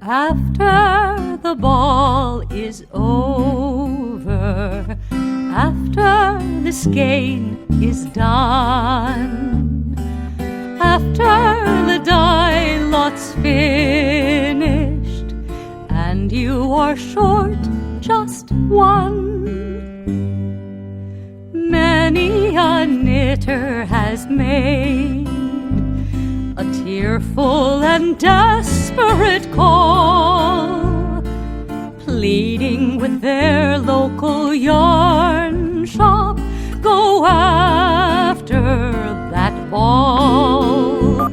After the ball is over, after the skein is done, after the die lot's finished, and you are short just one, many a knitter has made a tearful and desperate call, pleading with their local yarn shop, go after that ball.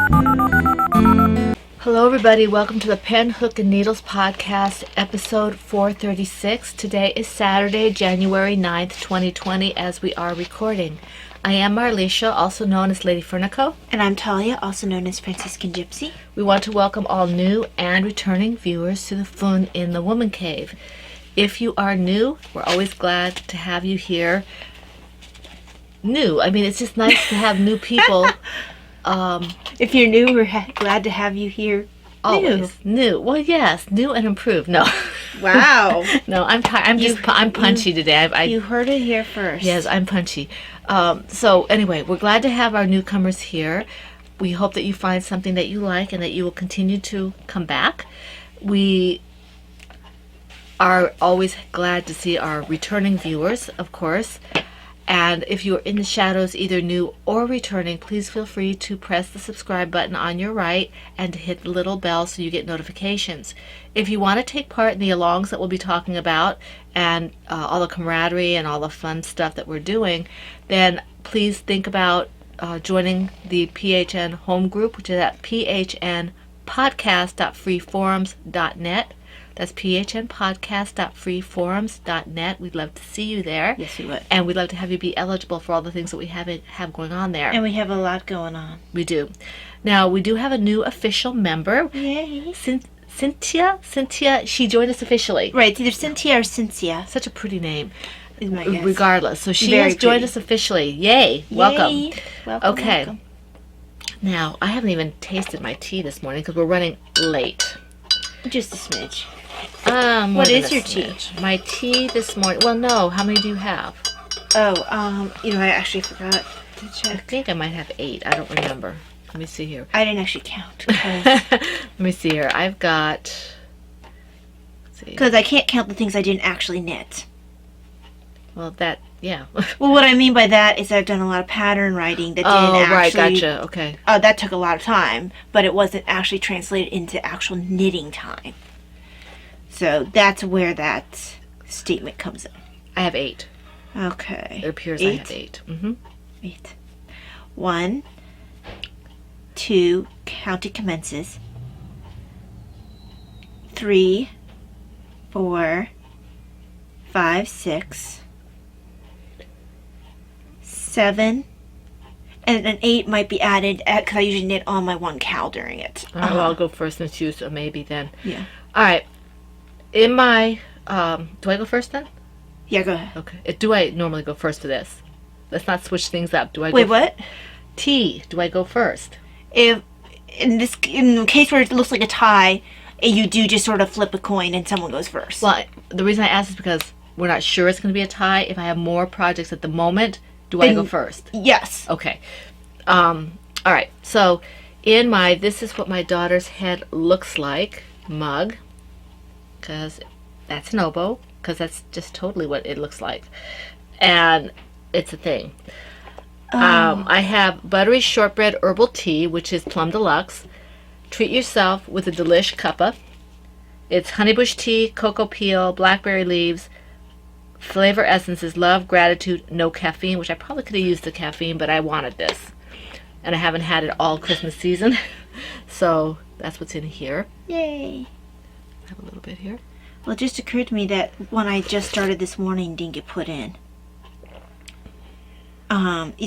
Hello everybody, welcome to the Pen, Hook, and Needles podcast, episode 436. Today is Saturday, January 9th, 2020, as we are recording. I am Marlisha, also known as Lady Furnico. And I'm Talia, also known as Franciscan Gypsy. We want to welcome all new and returning viewers to the Fun in the Woman Cave. If you are new, we're always glad to have you here. New, I mean, it's just nice to have new people. If you're new, we're glad to have you here. Always new. Well, yes, new and improved. No. Wow. No, I'm punchy today. You heard it here first. Yes, I'm punchy. So anyway, we're glad to have our newcomers here. We hope that you find something that you like and that you will continue to come back. We are always glad to see our returning viewers, of course. And if you are in the shadows, either new or returning, please feel free to press the subscribe button on your right and to hit the little bell so you get notifications. If you want to take part in the alongs that we'll be talking about and all the camaraderie and all the fun stuff that we're doing, then please think about joining the PHN home group, which is at phnpodcast.freeforums.net. That's phnpodcast.freeforums.net. We'd love to see you there. Yes, we would. And we'd love to have you be eligible for all the things that we have going on there. And we have a lot going on. We do. Now, we do have a new official member. Yay. Cynthia, she joined us officially. Right, it's either Cynthia or Cynthia. Such a pretty name. Is my guess. Regardless. So she Very has joined pretty. us officially. Yay. Welcome. Yay. Welcome. Okay. Welcome. Now, I haven't even tasted my tea this morning because we're running late. Just a smidge. What is your tea? My tea this morning. Well, no. How many do you have? Oh, I actually forgot to I check. think I might have 8. I don't remember. Let me see here. I didn't actually count. Let me see here. I've got... Because I can't count the things I didn't actually knit. Well, that... Yeah. Well, what I mean by that is I've done a lot of pattern writing that didn't actually... right. Gotcha. Okay. That took a lot of time, but it wasn't actually translated into actual knitting time. So that's where that statement comes in. I have 8. Okay. It appears 8? I have 8. Mm-hmm. 8. 1, 2, counting commences. 3, 4, 5, 6, 7, and an 8 might be added because I usually knit on my one cowl during it. All right, well, I'll go first since you, so maybe then. Yeah. All right. In my, do I go first then? Yeah, go ahead. Okay. Do I normally go first for this? Let's not switch things up. Do I Wait, go what? Tea. Do I go first? If in the case where it looks like a tie, you do just sort of flip a coin and someone goes first. Well, the reason I ask is because we're not sure it's going to be a tie. If I have more projects at the moment, do I go first? Yes. Okay. All right. So in my this is what my daughter's head looks like mug, because that's an oboe, because that's just totally what it looks like. And it's a thing. I have buttery shortbread herbal tea, which is Plum Deluxe. Treat yourself with a delish cuppa. It's honeybush tea, cocoa peel, blackberry leaves, flavor essences, love, gratitude, no caffeine, which I probably could have used the caffeine, but I wanted this. And I haven't had it all Christmas season. So that's what's in here. Yay. I have a little bit here. Well, it just occurred to me that one I just started this morning didn't get put in.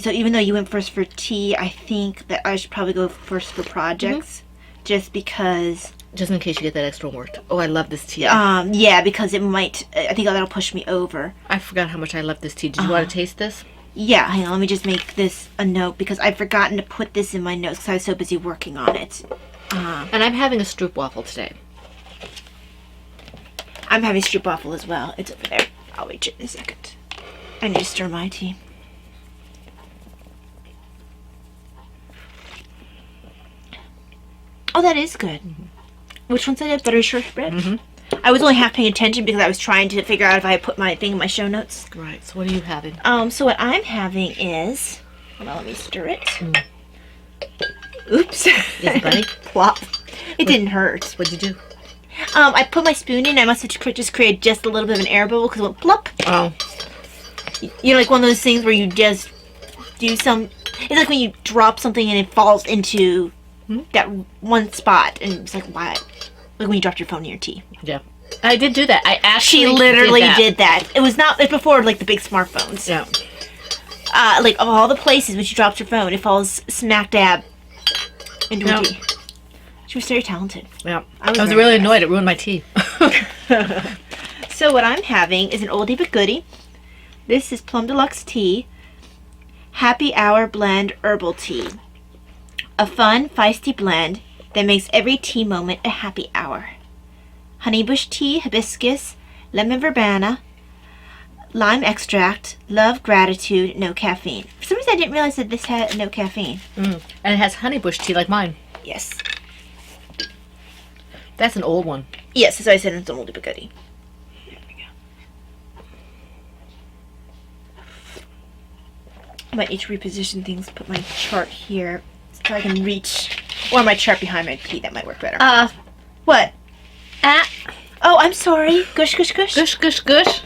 So even though you went first for tea, I think that I should probably go first for projects, just because. Just in case you get that extra work. Oh, I love this tea. Yeah, because it might. I think that'll push me over. I forgot how much I love this tea. Did you want to taste this? Yeah, hang on, let me just make this a note because I've forgotten to put this in my notes because I was so busy working on it. And I'm having a stroopwafel today. I'm having stroopwafel as well. It's over there. I'll wait in a second. I need to stir my tea. Oh, that is good. Which one's that? Butter shortbread? I was only half paying attention because I was trying to figure out if I had put my thing in my show notes. Right. So what are you having? So what I'm having is... Hold on, let me stir it. Oops. Is it funny? Plop. It didn't hurt. What'd you do? I put my spoon in. I must have just created just a little bit of an air bubble because it went plop. Oh. You know, like one of those things where you just do some... It's like when you drop something and it falls into that one spot. And it's like, why? Like when you dropped your phone in your tea. Yeah. I did do that. I actually She literally did did that. It was not... It's before, like, the big smartphones. Yeah. Like, of all the places when she drops her phone, it falls smack dab into her tea. She was very talented. Yeah. I was I was very really impressed. annoyed. It ruined my tea. So what I'm having is an oldie but goodie. This is Plum Deluxe Tea, Happy Hour Blend Herbal Tea. A fun, feisty blend that makes every tea moment a happy hour. Honeybush tea, hibiscus, lemon verbena, lime extract, love, gratitude, no caffeine. For some reason I didn't realize that this had no caffeine. And it has honeybush tea like mine. Yes. That's an old one. Yes, that's why I said it's an oldie but goodie. There we go. I might need to reposition things, put my chart here so I can reach, or my chart behind my tea, that might work better. What? Oh, I'm sorry. Gush, gush, gush. Gush, gush, gush.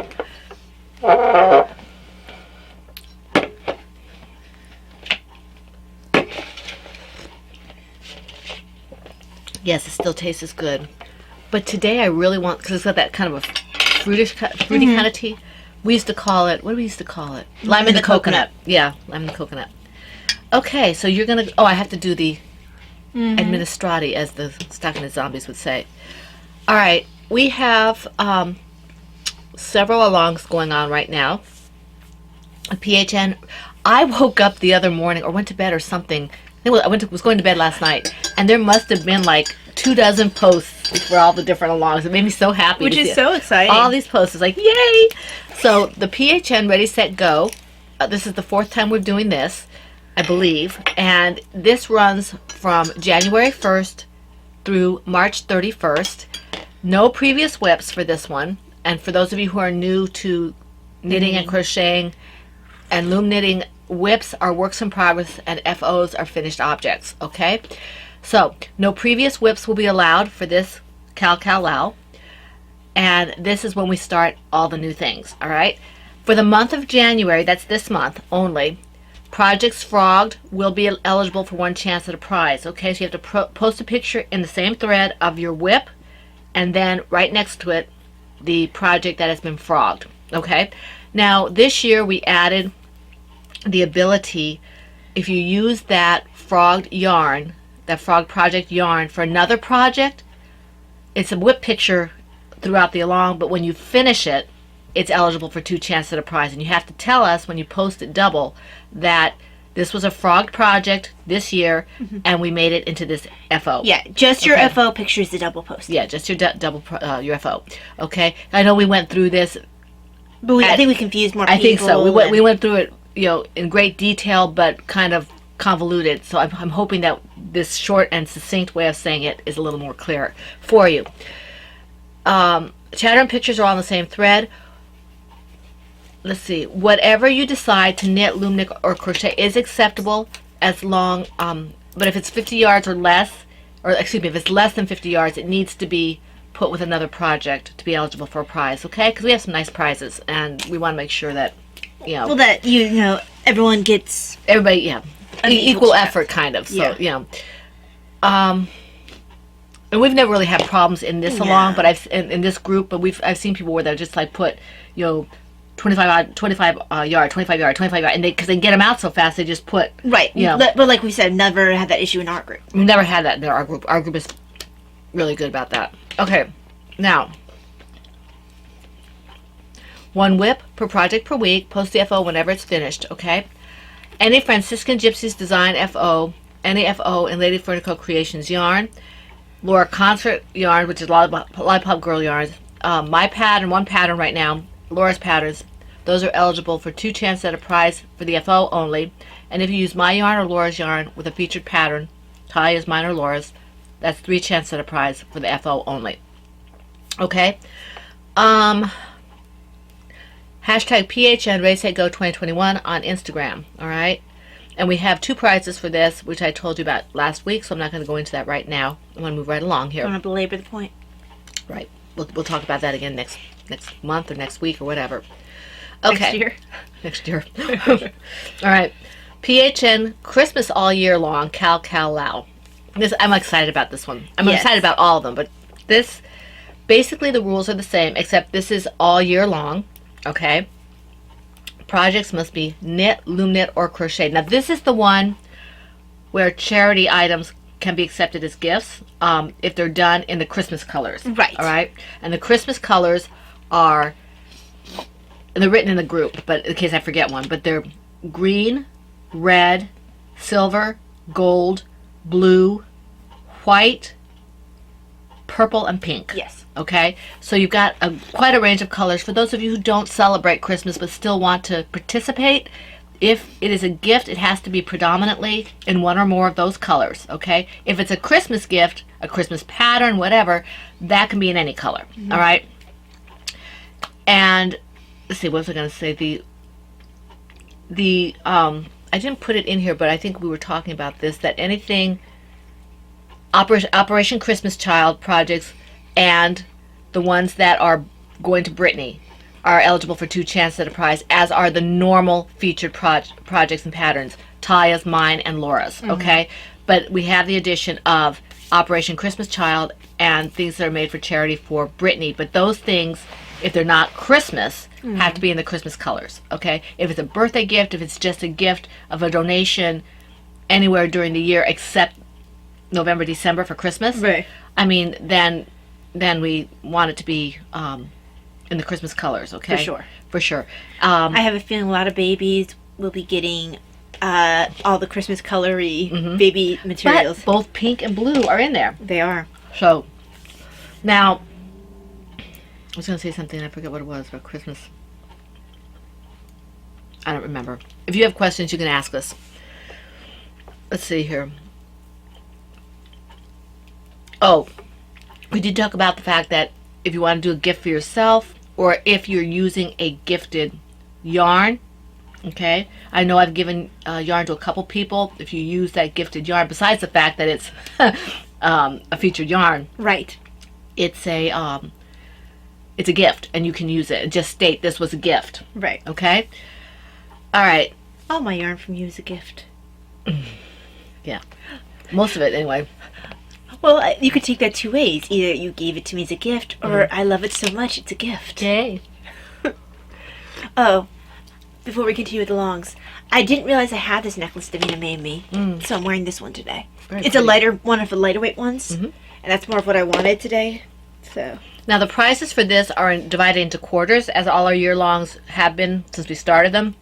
Yes, it still tastes as good. But today I really want, because it's got that kind of a fruity kind of tea. We used to call it, what do we used to call it? Lime in the coconut. Yeah, lime in the coconut. Okay, so you're going to, I have to do the administrati, as the Stocking Zombies would say. All right, we have several alongs going on right now. A PHN. I woke up the other morning, or went to bed or something. I was going to bed last night, and there must have been like 24 posts for all the different alongs. It made me so happy. Which to is see so exciting. all these posts. It's like, yay! So the PHN Ready, Set, Go. This is the 4th time we're doing this, I believe. And this runs from January 1st through March 31st. No previous whips for this one. And for those of you who are new to knitting and crocheting and loom knitting, whips are works in progress and FOs are finished objects, okay? So, no previous whips will be allowed for this Cal-Cal-Lao. And this is when we start all the new things, all right? For the month of January, that's this month only, Projects Frogged will be eligible for 1 chance at a prize, okay? So you have to post a picture in the same thread of your whip, and then right next to it, the project that has been frogged, okay? Now, this year we added the ability, if you use that frogged yarn, that frog project yarn for another project, it's a whip picture throughout the along, but when you finish it, it's eligible for 2 chances at a prize. And you have to tell us when you post it double that this was a frogged project this year, and we made it into this FO. Yeah, just your Okay. FO picture is the double post. Yeah, just your your FO. Okay, I know we went through this. But I think we confused more people. I think so. We and- went through it, in great detail, but kind of convoluted. So I'm hoping that this short and succinct way of saying it is a little more clear for you. Chatter and pictures are all on the same thread. Let's see. Whatever you decide to knit, loom, knit, or crochet is acceptable as long. But if it's 50 yards or less, or excuse me, if it's less than 50 yards, it needs to be put with another project to be eligible for a prize. Okay? Because we have some nice prizes, and we want to make sure that Well, that, everyone gets... everybody, An equal equal effort, kind of. So, Yeah. and we've never really had problems in this No. along, but in this group, but I've seen people where they're just like put, 25 yard, 25 yard, and because they get them out so fast, they just put. Right. Yeah. But like we said, never had that issue in our group. We've never had that in our group. Our group is really good about that. Okay, now 1 whip per project per week. Post the FO whenever it's finished, okay? Any Franciscan Gypsies Design FO, any FO in Lady Furnico Creations yarn. Laura Concert yarn, which is Lollipop Girl yarns. My pattern, one pattern right now, Laura's patterns, those are eligible for 2 chances at a prize for the FO only. And if you use my yarn or Laura's yarn with a featured pattern, Talia's, mine, or Laura's, that's 3 chances at a prize for the FO only. Okay? Hashtag PHN RaceHeadGo 2021 on Instagram, alright? And we have 2 prizes for this, which I told you about last week, so I'm not going to go into that right now. I'm going to move right along here. I want to belabor the point. Right. We'll talk about that again next month or next week or whatever. Okay. Next year. Next year. All right. PHN Christmas all year long. Cal Lao. I'm excited about this one. I'm Yes. excited about all of them, but this, basically the rules are the same, except this is all year long. Okay. Projects must be knit, loom knit, or crochet. Now this is the one where charity items can be accepted as gifts if they're done in the Christmas colors. Right. All right. And the Christmas colors are, and they're written in the group, but in case I forget one, but they're green, red, silver, gold, blue, white, purple, and pink. Yes. Okay, so you've got quite a range of colors. For those of you who don't celebrate Christmas but still want to participate, if it is a gift, it has to be predominantly in one or more of those colors. Okay, if it's a Christmas gift, a Christmas pattern, whatever, that can be in any color. All right, and let's see, what was I going to say? The I didn't put it in here, but I think we were talking about this, that anything Operation Christmas Child projects and the ones that are going to Brittany are eligible for 2 chances at a prize, as are the normal featured projects and patterns, Talia's, mine, and Laura's. Okay, but we have the addition of Operation Christmas Child and things that are made for charity for Brittany. But those things, if they're not Christmas, have to be in the Christmas colors. Okay, if it's a birthday gift, if it's just a gift of a donation anywhere during the year except November, December for Christmas, Right. I mean, then we want it to be in the Christmas colors, okay? For sure. For sure. I have a feeling a lot of babies will be getting all the Christmas colory baby materials. But both pink and blue are in there. They are. So, now, I was going to say something, I forget what it was, about Christmas. I don't remember. If you have questions, you can ask us. Let's see here. Oh, we did talk about the fact that if you want to do a gift for yourself, or if you're using a gifted yarn, okay? I know I've given yarn to a couple people. If you use that gifted yarn, besides the fact that it's a featured yarn, Right. it's a gift, and you can use it. Just state this was a gift, Right. okay? All right. All my yarn from you is a gift. Yeah. Most of it, anyway. Well, you could take that 2 ways. Either you gave it to me as a gift, or I love it so much it's a gift. Yay. Oh, before we continue with the longs, I didn't realize I had this necklace Davina made me, so I'm wearing this one today. Very It's pretty. a lighter one of the lighter weight ones, and that's more of what I wanted today. So Now, the prizes for this are divided into quarters, as all our year-longs have been since we started them.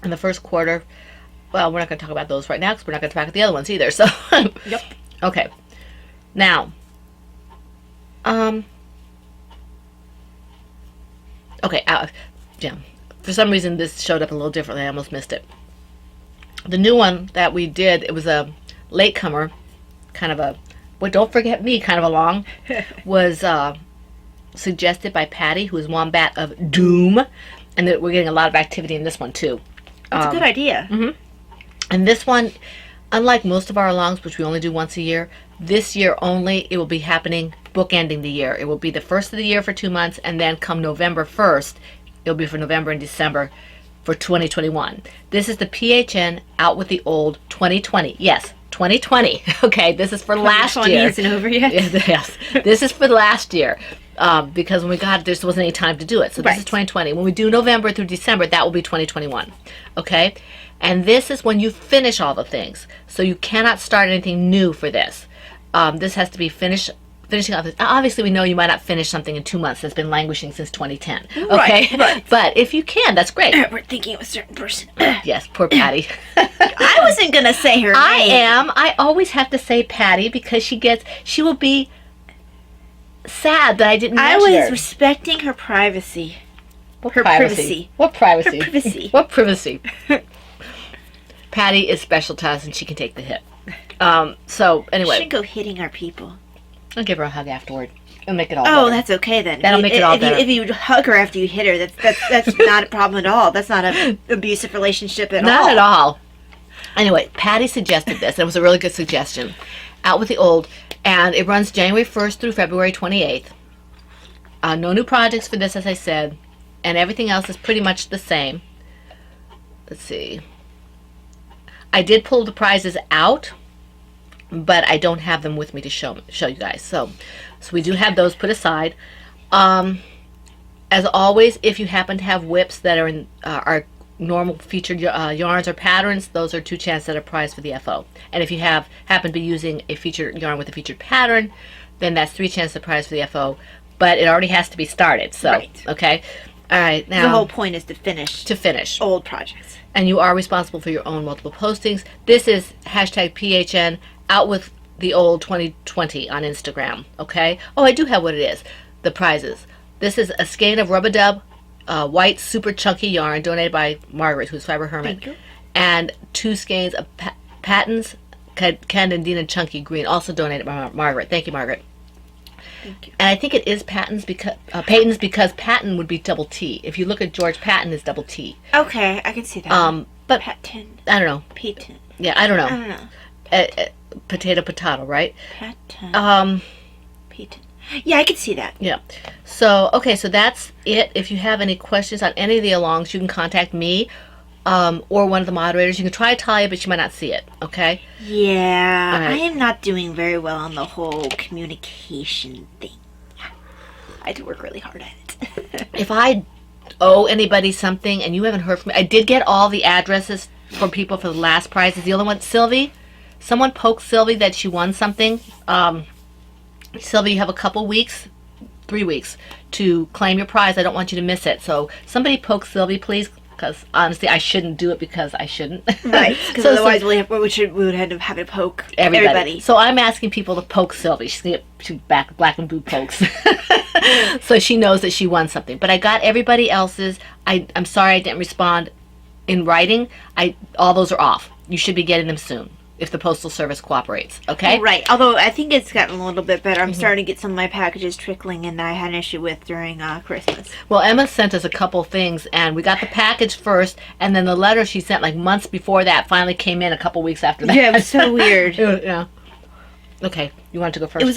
In the first quarter, well, we're not going to talk about those right now because we're not going to talk about the other ones either. So, Yep. Okay. Now, okay, yeah. For some reason, this showed up a little differently. I almost missed it. The new one that we did, it was a latecomer, kind of a, well, don't forget me, kind of a long, was suggested by Patty, who is Wombat of Doom, and that we're getting a lot of activity in this one too. It's a good idea. And this one, unlike most of our longs, which we only do once a year, this year only, it will be happening bookending the year. It will be the first of the year for 2 months, and then come November 1st, it'll be for November and December for 2021. This is the PHN Out with the Old 2020. Yes, 2020. Okay, this is for last 2020 year. isn't over yet. Yes, this is for last year. Because when we got it, there just wasn't any time to do it. So this is Right. 2020. When we do November through December, that will be 2021. Okay? And this is when you finish all the things. So you cannot start anything new for this. This has to be finished finishing off. Obviously, we know you might not finish something in 2 months that's been languishing since 2010. Okay, Right. But if you can, that's great. We're thinking of a certain person. Yes, poor Patty. I wasn't gonna say her I name. am. I always have to say Patty because she will be sad that I didn't I mention was her. respecting her privacy. What her privacy. What privacy? Her privacy. What privacy? Patty is special to us, and she can take the hit. So anyway, Shouldn't go hitting our people. I'll give her a hug afterward. It'll make it all Oh, better. that's okay then. That'll make it all better. If you hug her after you hit her, that's not a problem at all. That's not an abusive relationship at all. Not at all. Anyway, Patty suggested this, and it was a really good suggestion. Out with the old, and it runs January 1st through February 28th. No new projects for this, as I said, and everything else is pretty much the same. Let's see. I did pull the prizes out, but I don't have them with me to show you guys. So we do have those put aside. As always, if you happen to have whips that are in our normal featured yarns or patterns, those are 2 chances at a prize for the FO. And if you happen to be using a featured yarn with a featured pattern, then that's 3 chances at a prize for the FO. But it already has to be started. So Right. okay, all right. Now The whole point is to finish old projects. and you are responsible for your own multiple postings. This is hashtag PHN out with the old 2020 on Instagram. Okay. Oh, I do have what it is. The prizes. This is a skein of Rubber Dub white super chunky yarn donated by Margaret, who's Fiber Hermit, Thank you. and 2 skeins of Patton's Candidina Chunky Green, also donated by Margaret. Thank you, Margaret. Thank you. And I think it is Patton's because Patton would be double T. If you look at George Patton, is double T. Okay, I can see that. But Patton. I don't know. Patton. Yeah, I don't know. I don't know. Potato, right? Patton. Patton. Yeah, I can see that. Yeah. So, okay, so that's it. If you have any questions on any of the alongs, you can contact me or one of the moderators. You can try Talia, but she might not see it, okay? Yeah, All right. I am not doing very well on the whole communication thing. I had to work really hard at it. If I owe anybody something and you haven't heard from me, I did get all the addresses from people for the last prizes. The only one, Sylvie, someone poked Sylvie that she won something. Sylvie, you have a couple weeks, 3 weeks, to claim your prize. I don't want you to miss it. So somebody poke Sylvie, please, because honestly, I shouldn't do it because I shouldn't. Right, because So otherwise we would end up having to poke everybody. So I'm asking people to poke Sylvie. She's going to get back black and blue pokes. So she knows that she won something. But I got everybody else's. I'm sorry I didn't respond in writing. All those are off. You should be getting them soon if the Postal Service cooperates. Okay? Right, although I think it's gotten a little bit better. I'm starting to get some of my packages trickling in that I had an issue with during Christmas. Well, Emma sent us a couple things, and we got the package first, and then the letter she sent like months before that finally came in a couple weeks after that. Yeah, it was so weird. Yeah. Okay, you want to go first? It was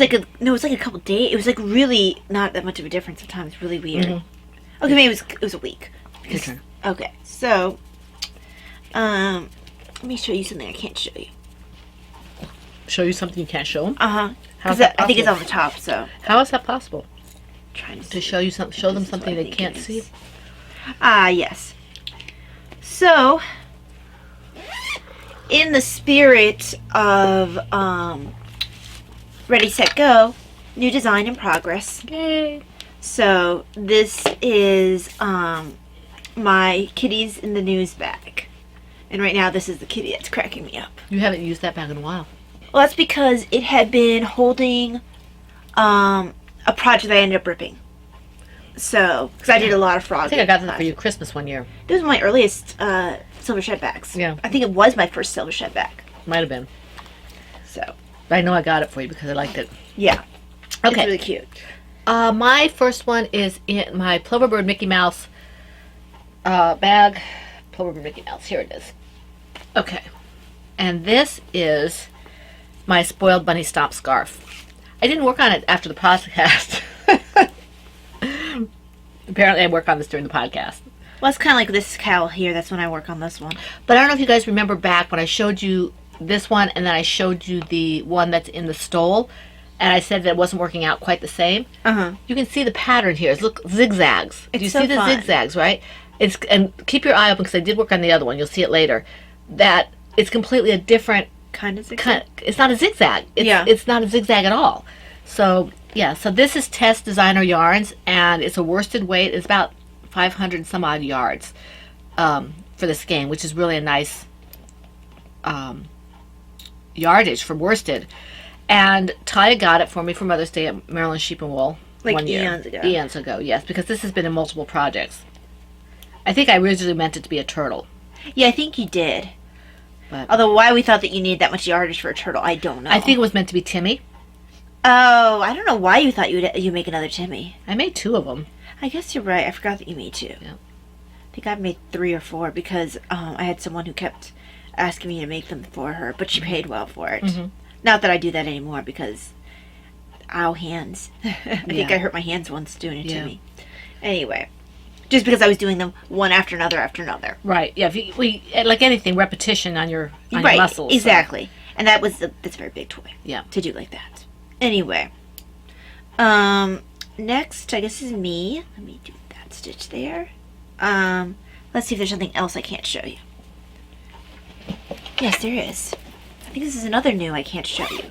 like a couple days. It was like really not that much of a difference of time. It's really weird. Okay, maybe it was a week. Your turn. Okay, so let me show you something I can't show you. Show you something you can't show them? How's How's that? that I think it's possible? on the top. So How is that possible? trying To show you some, show them This is what something I they think can't it see? is. Yes. So, in the spirit of Ready, Set, Go, new design in progress. Yay! So this is my kitties in the news bag, and right now this is the kitty that's cracking me up. You haven't used that bag in a while. Well, that's because it had been holding a project that I ended up ripping. So, because I did a lot of frog. I think I got that for you Christmas one year. This was my earliest silver shed bags. Yeah. I think it was my first silver shed bag. Might have been. So, But I know I got it for you because I liked it. yeah. Okay. It's really cute. My first one is in my Ploverbird Mickey Mouse bag. Ploverbird Mickey Mouse. Here it is. Okay. And this is my Spoiled Bunny Stomp scarf. I didn't work on it after the podcast. Apparently I work on this during the podcast. Well, it's kind of like this cowl here. That's when I work on this one. But I don't know if you guys remember back when I showed you this one and then I showed you the one that's in the stole and I said that it wasn't working out quite the same. Uh-huh. You can see the pattern here. Look, zigzags. It's Do you so see the fun. zigzags, right? And keep your eye open because I did work on the other one. You'll see it later. That it's completely a different Kind of kind. It's not a zigzag. Yeah. It's not a zigzag at all. So yeah, so this is Test Designer Yarns, and it's a worsted weight. It's about 500 and some odd yards for this skein, which is really a nice yardage for worsted. And Taya got it for me for Mother's Day at Maryland Sheep and Wool. Like 1 year. eons ago. Eons ago, yes, because this has been in multiple projects. I think I originally meant it to be a turtle. Yeah, I think you did. But Although why we thought that you needed that much yardage for a turtle, I don't know. I think it was meant to be Timmy. Oh, I don't know why you thought you make another Timmy. I made 2 of them. I guess you're right. I forgot that you made 2. Yeah. I think I've made 3 or 4 because I had someone who kept asking me to make them for her, but she paid well for it. Mhm. Not that I do that anymore because, ow, hands. I think I hurt my hands once doing it Yeah. to me. Anyway, just because I was doing them one after another after another. Right. Yeah. If we like anything, repetition on your Right, muscles. so- exactly. And that's a very big toy. Yeah. To do like that. Anyway, next I guess is me. Let me do that stitch there. Let's see if there's something else I can't show you. Yes, there is. I think this is another new I can't show you.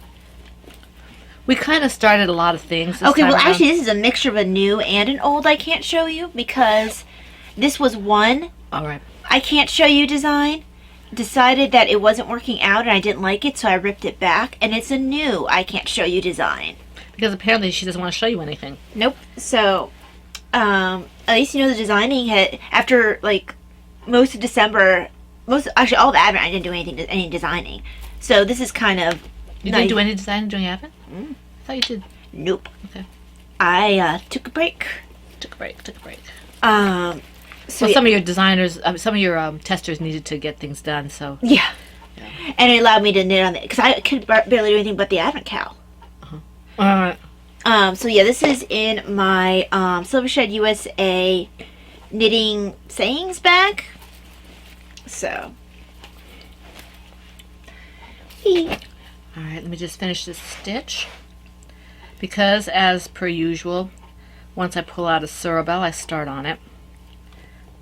We kind of started a lot of things. This Okay, time well around. actually this is a mixture of a new and an old I can't show you because this was one All right. I can't show you design. Decided that it wasn't working out and I didn't like it, so I ripped it back. And it's a new I can't show you design. Because apparently she doesn't want to show you anything. Nope. So, at least you know the designing had after like most of December, actually all of Advent, I didn't do any designing. So this is kind of You nice. didn't do any design during Advent? I thought you did. Nope. Okay. I took a break. Took a break. So Well, some of your designers, some of your testers needed to get things done. So yeah, and it allowed me to knit on it because I could barely do anything but the Advent cowl. all right. So yeah, this is in my Silver Shed USA knitting sayings bag. So, All right. Let me just finish this stitch. Because as per usual, once I pull out a Surabel, I start on it.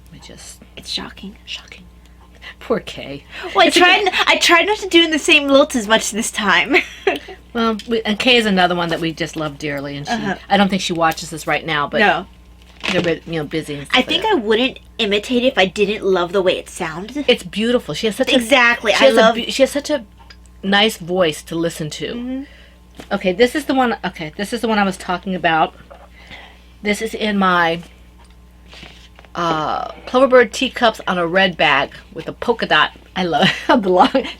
Let me just it's shocking. shocking. Poor Kay. Well, I tried not to do in the same lilt as much this time. Well, and Kay is another one that we just love dearly, and she. I don't think she watches this right now, but no, they're busy. And stuff I like think that. I wouldn't imitate it if I didn't love the way it sounded. It's beautiful. She has such Exactly. A, she I has love. she has such a nice voice to listen to. Okay, this is the one. Okay, this is the one I was talking about. This is in my Ploverbird teacups on a red bag with a polka dot. I love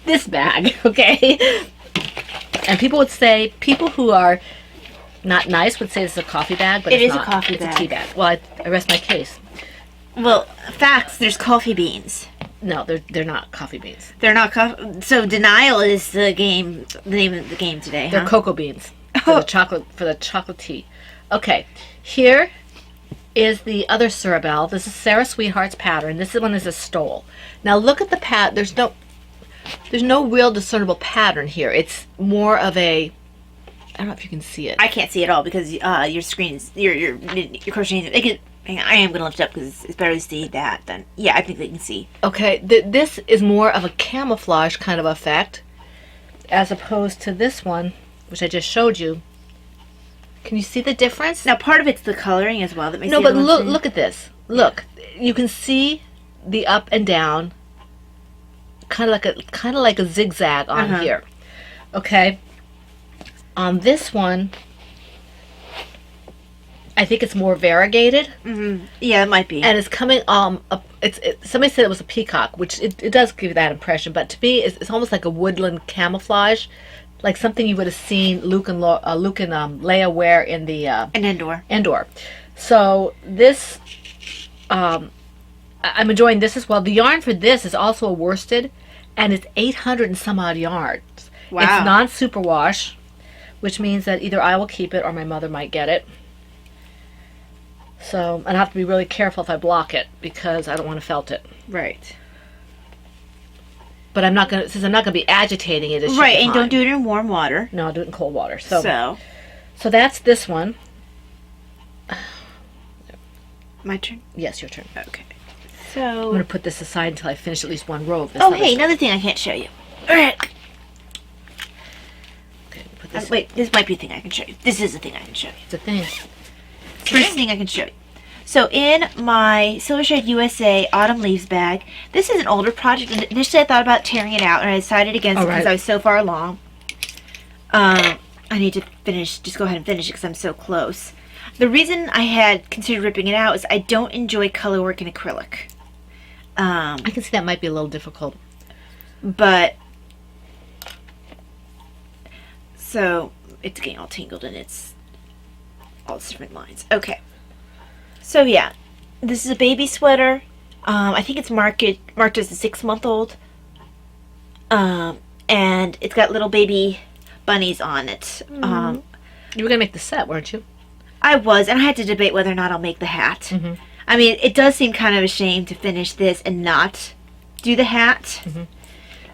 this bag. Okay, and people who are not nice would say this is a coffee bag, but It it's is a not. coffee It's bag. a tea bag. Well, I rest my case. Well, facts. There's coffee beans. No, they're not coffee beans. They're not coffee. So denial is the game. The name of the game today. They're huh? cocoa beans for the chocolate tea. Okay, here is the other Surabel. This is Sarah Sweetheart's pattern. This one is a stole. Now look at the There's no real discernible pattern here. It's more of a. I don't know if you can see it. I can't see it all because your screen is your crocheting. Hang on, I am gonna lift it up because it's better to see that than I think they can see. Okay, this is more of a camouflage kind of effect, as opposed to this one, which I just showed you. Can you see the difference? Now part of it's the coloring as well that makes No, the but other one look seem- look at this. Look, you can see the up and down, kind of like a zigzag on here. Okay. On this one, I think it's more variegated, Yeah, it might be. and it's coming. Somebody said it was a peacock, which it does give you that impression. But to me, it's almost like a woodland camouflage, like something you would have seen Luke and Leia wear in the An Endor. Endor. So this, I'm enjoying this as well. The yarn for this is also a worsted, and it's 800 and some odd yards. Wow. It's non-superwash, which means that either I will keep it or my mother might get it. So, and I have to be really careful if I block it because I don't want to felt it. Right. But I'm not gonna, since I'm not gonna be agitating it. It's Right, and don't do it in warm water. No, I'll do it in cold water. So So, that's this one. my turn. Yes, your turn. Okay. I'm So. gonna put this aside until I finish at least one row of this. Oh, other hey, stuff. another thing I can't show you. All right. Okay, put Wait, this might be a thing I can show you. This is a thing I can show you. It's a thing. First thing I can show you. So in my Silver Shade USA Autumn Leaves bag, this is an older project. And initially I thought about tearing it out, and I decided against it because I was so far along. I need to finish, just go ahead and finish it because I'm so close. The reason I had considered ripping it out is I don't enjoy color work in acrylic. I can see that might be a little difficult. But, so, it's getting all tangled and it's all different lines. Okay. So yeah, this is a baby sweater. I think it's marked as a 6-month-old. And it's got little baby bunnies on it. You were going to make the set, weren't you? I was, and I had to debate whether or not I'll make the hat. I mean, it does seem kind of a shame to finish this and not do the hat.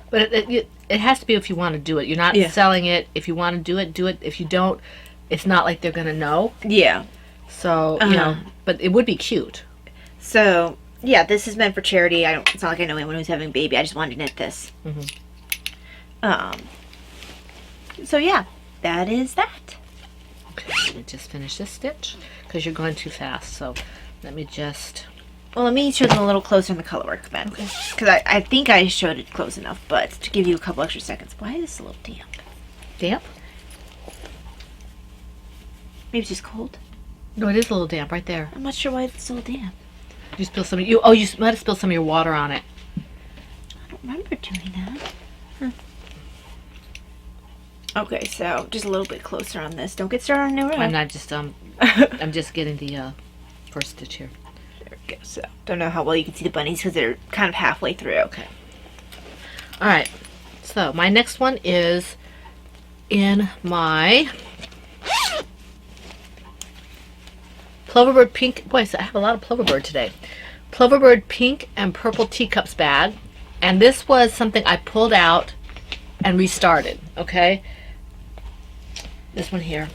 But it has to be if you want to do it. You're not selling it. If you want to do it, do it. If you don't, it's not like they're going to know. Yeah. So, you know, but it would be cute. So, yeah, this is meant for charity. It's not like I know anyone who's having a baby. I just wanted to knit this. So, yeah, that is that. Okay, let me just finish this stitch because you're going too fast. So, let me just... Well, let me show them a little closer in the color work then. Because I think I showed it close enough, but to give you a couple extra seconds. Why is this a little damp? Damp? Maybe it's just cold? No, it is a little damp right there. I'm not sure why it's so damp. You spill some. You might have spilled some of your water on it. I don't remember doing that. Okay, so just a little bit closer on this. Don't get started on a new row. I'm not just I'm just getting the first stitch here. There we go. So don't know how well you can see the bunnies because they're kind of halfway through. Okay. All right. So my next one is in my Ploverbird Pink. Boy, I have a lot of Ploverbird today. Ploverbird Pink and Purple Teacups bag. And this was something I pulled out and restarted. Okay? This one here.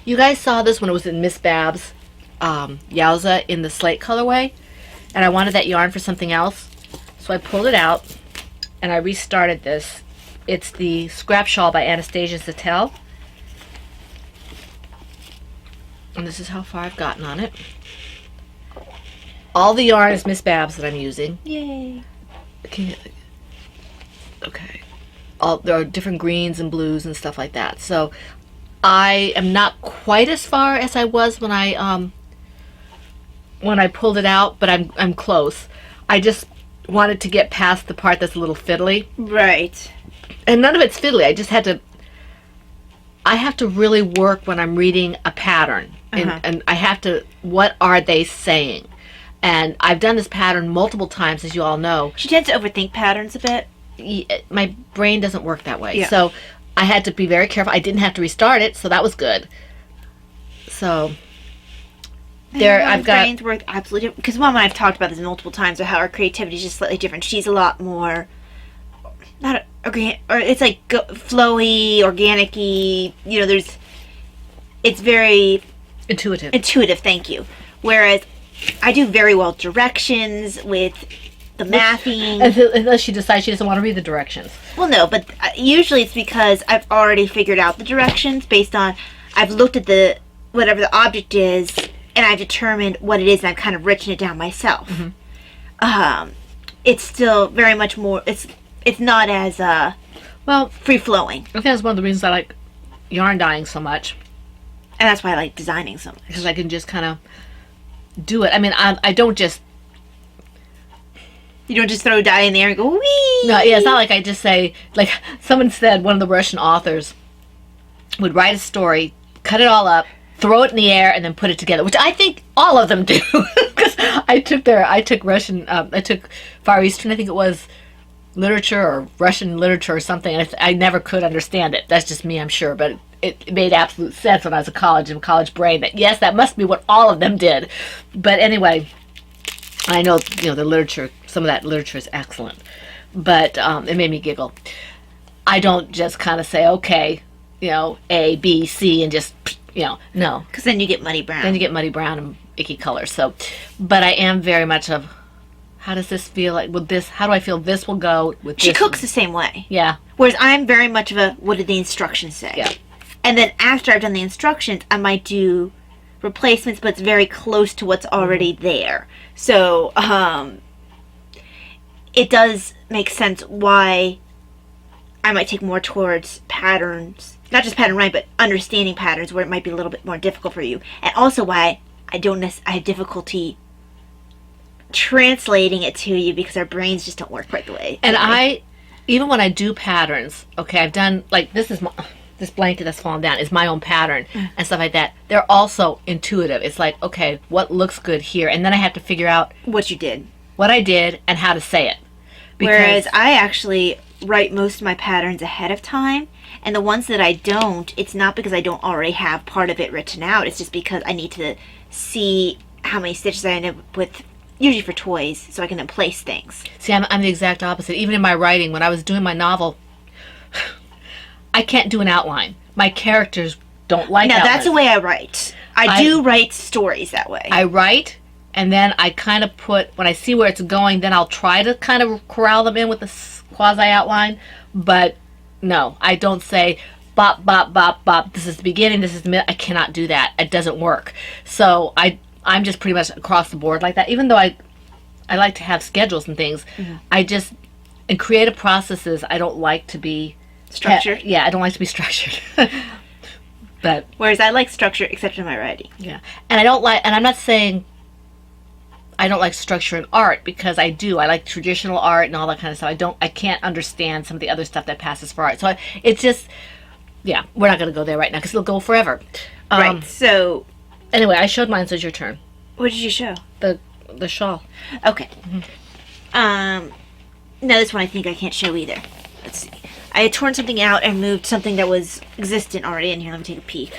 You guys saw this when it was in Miss Babs' Yowza in the slate colorway. And I wanted that yarn for something else. So I pulled it out and I restarted this. It's the Scrap Shawl by Anastasia Zattel. And this is how far I've gotten on it. All the yarn is Miss Babs that I'm using. Yay. Okay. There are different greens and blues and stuff like that. So I am not quite as far as I was when I pulled it out, but I'm close. I just wanted to get past the part that's a little fiddly. Right. And none of it's fiddly. I have to really work when I'm reading a pattern. And I have to, what are they saying? And I've done this pattern multiple times, as you all know. She tends to overthink patterns a bit. My brain doesn't work that way. Yeah. So I had to be very careful. I didn't have to restart it, so that was good. So there, I've got... brains work absolutely different. Because Mom and I have talked about this multiple times, of how our creativity is just slightly different. She's a lot more... not organic, or it's like flowy, organic-y. You know, it's very intuitive. Thank you. Whereas I do very well directions with the mathing. Unless she decides she doesn't want to read the directions. Well, no, but usually it's because I've already figured out the directions based on I've looked at whatever the object is, and I've determined what it is, and I've kind of written it down myself. It's still very much more. It's not as free flowing. I think that's one of the reasons I like yarn dyeing so much. And that's why I like designing so much. Because I can just kind of do it. I mean, I don't just... You don't just throw dye in there and go, wee! No, yeah, it's not like I just say... Like, someone said one of the Russian authors would write a story, cut it all up, throw it in the air, and then put it together, which I think all of them do. Because I took Russian... I took Far Eastern, I think it was, literature or Russian literature or something, and I never could understand it. That's just me, I'm sure, but... It made absolute sense when I was a college brain that yes, that must be what all of them did. But anyway, I know, the literature, some of that literature is excellent, but it made me giggle. I don't just kind of say, okay, A, B, C, and just, no. Because then you get muddy brown. Then you get muddy brown and icky colors. So, but I am very much of how does this feel like with this? How do I feel this will go with She this? cooks the same way. Yeah. Whereas I'm very much of a, what did the instructions say? Yeah. And then after I've done the instructions, I might do replacements, but it's very close to what's already there. So, it does make sense why I might take more towards patterns, not just pattern writing, but understanding patterns where it might be a little bit more difficult for you. And also why I have difficulty translating it to you because our brains just don't work quite the way. And even when I do patterns, okay, I've done, like, this blanket that's fallen down is my own pattern and stuff like that. They're also intuitive. It's like, okay, what looks good here? And then I have to figure out What you did. what I did and how to say it. Whereas I actually write most of my patterns ahead of time, and the ones that I don't, it's not because I don't already have part of it written out. It's just because I need to see how many stitches I end up with, usually for toys, so I can then place things. See, I'm the exact opposite. Even in my writing, when I was doing my novel, I can't do an outline. My characters don't like Now, outlines. that's the way I write. I do write stories that way. I write, and then I kind of when I see where it's going, then I'll try to kind of corral them in with a quasi-outline. But no, I don't say, bop, bop, bop, bop, this is the beginning, this is the middle. I cannot do that. It doesn't work. So I'm just pretty much across the board like that. Even though I like to have schedules and things, I just, in creative processes, I don't like to be Structured. Yeah, I don't like to be structured. But Whereas I like structure, except in my writing. yeah, and I'm not saying I don't like structure in art, because I do. I like traditional art and all that kind of stuff. I can't understand some of the other stuff that passes for art. So it's just, yeah, we're not going to go there right now because it'll go forever. Right. So, Anyway, I showed mine, so it's your turn. what did you show? The shawl. Okay. No, this one I think I can't show either. Let's see. I had torn something out and moved something that was existent already in here. Let me take a peek.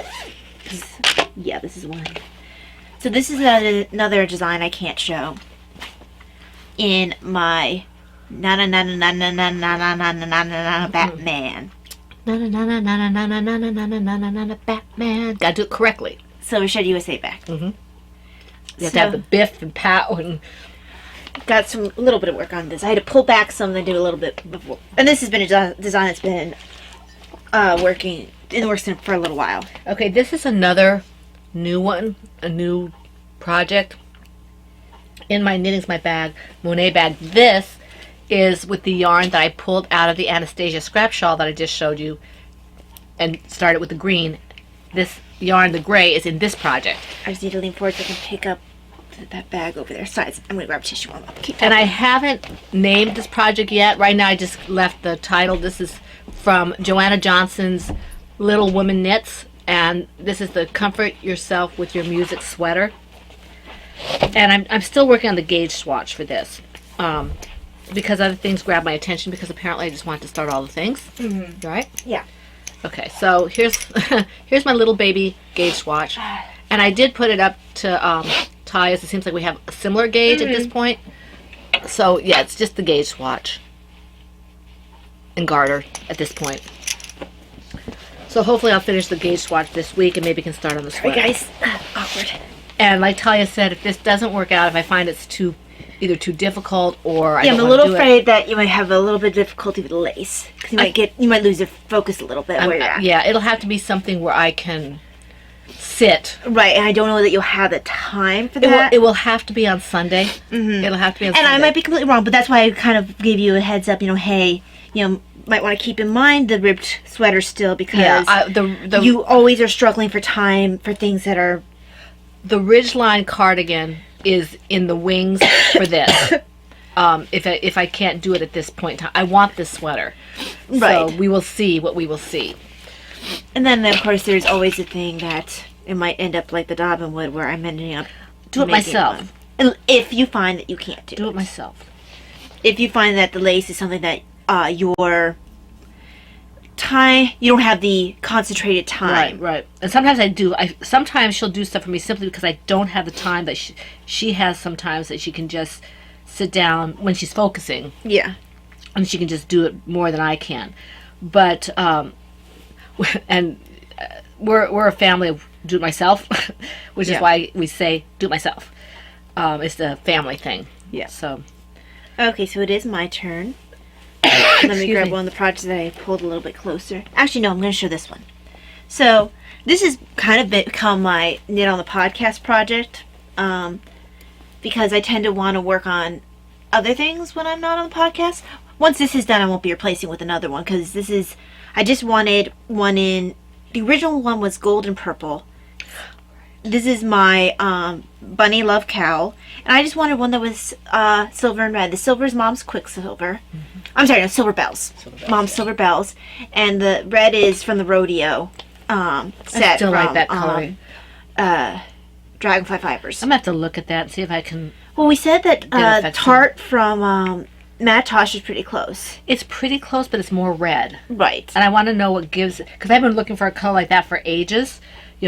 Yeah, this is one. So this is another design I can't show in my Batman. Batman. Gotta do it correctly. Silver Shed USA back. You have to have the biff and pow and Got a little bit of work on this. I had to pull back some and do a little bit before. And this has been a design that's been working in the works for a little while. okay, this is another new one, a new project. In my Knitting's My Bag, Monet bag. This is with the yarn that I pulled out of the Anastasia scrap shawl that I just showed you and started with the green. This yarn, the gray, is in this project. I just need to lean forward so I can pick up that bag over there. Sorry, I'm going to grab tissue. And I haven't named this project yet. Right now I just left the title. This is from Joanna Johnson's Little Woman Knits, and this is the Comfort Yourself with Your Music sweater. And I'm still working on the gauge swatch for this, because other things grab my attention, because apparently I just want to start all the things. Mm-hmm. Right? Yeah. Okay, so here's here's my little baby gauge swatch, and I did put it up to tie, as it seems like we have a similar gauge at this point. So yeah, it's just the gauge swatch and garter at this point. So hopefully I'll finish the gauge swatch this week and maybe can start on the sweater. Sorry, guys. Awkward. And like Talia said, if this doesn't work out, if I find it's either too difficult or I Yeah, don't I'm a want to little do afraid that you might have a little bit of difficulty with the lace. Because you might lose your focus a little bit where you're at. yeah, it'll have to be something where I can sit. Right, and I don't know that you'll have the time for It will, that. it will have to be on Sunday. Mm-hmm. It'll have to be on And Sunday. I might be completely wrong, but that's why I kind of gave you a heads up, hey, might want to keep in mind the ribbed sweater still, because you always are struggling for time for things that are... The Ridgeline cardigan is in the wings for this. If I can't do it at this point in time. I want this sweater. Right. So we will see what we will see. And then, of course, there's always the thing that it might end up like the Dobbin would, where I'm ending up Do it making myself. one. And if you find that you can't do Do it. it myself. If you find that the lace is something that your time, you don't have the concentrated time. Right. And sometimes I do. Sometimes she'll do stuff for me simply because I don't have the time that she has sometimes that she can just sit down when she's focusing. Yeah. And she can just do it more than I can. But, and we're a family of do it myself, which is why we say do it myself. It's the family thing. Yeah. So, Okay, so it is my turn. Let me Excuse grab me. one of the projects that I pulled a little bit closer. Actually, no, I'm going to show this one. So, this has kind of become my Knit on the Podcast project, because I tend to want to work on other things when I'm not on the podcast. Once this is done, I won't be replacing with another one, because I just wanted one in, the original one was gold and purple. This is my Bunny Love Cowl, and I just wanted one that was silver and red. The silver is Mom's Quicksilver. I'm sorry, no, Silver Bells. Mom's Silver Bells, and the red is from the rodeo set. I still like from, that coloring. Dragonfly Fibers. I'm going to have to look at that and see if I can... Well, we said that affection. Tarte from Mattosh is pretty close. It's pretty close, but it's more red. Right. And I want to know what gives... Because I've been looking for a color like that for ages.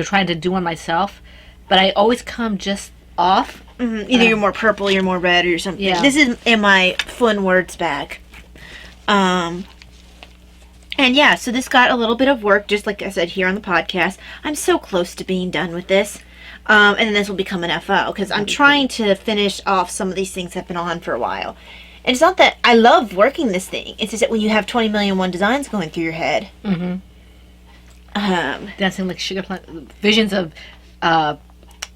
Trying to do one myself. But I always come just off. Either you're more purple, you're more red, or something. Yeah. This is in my Fun Words bag. And yeah, so this got a little bit of work, just like I said here on the podcast. I'm so close to being done with this. And then this will become an FO, because I'm trying to finish off some of these things that have been on for a while. And it's not that I love working this thing. It's just that when you have 20 million one designs going through your head. Dancing like sugar plant... Visions of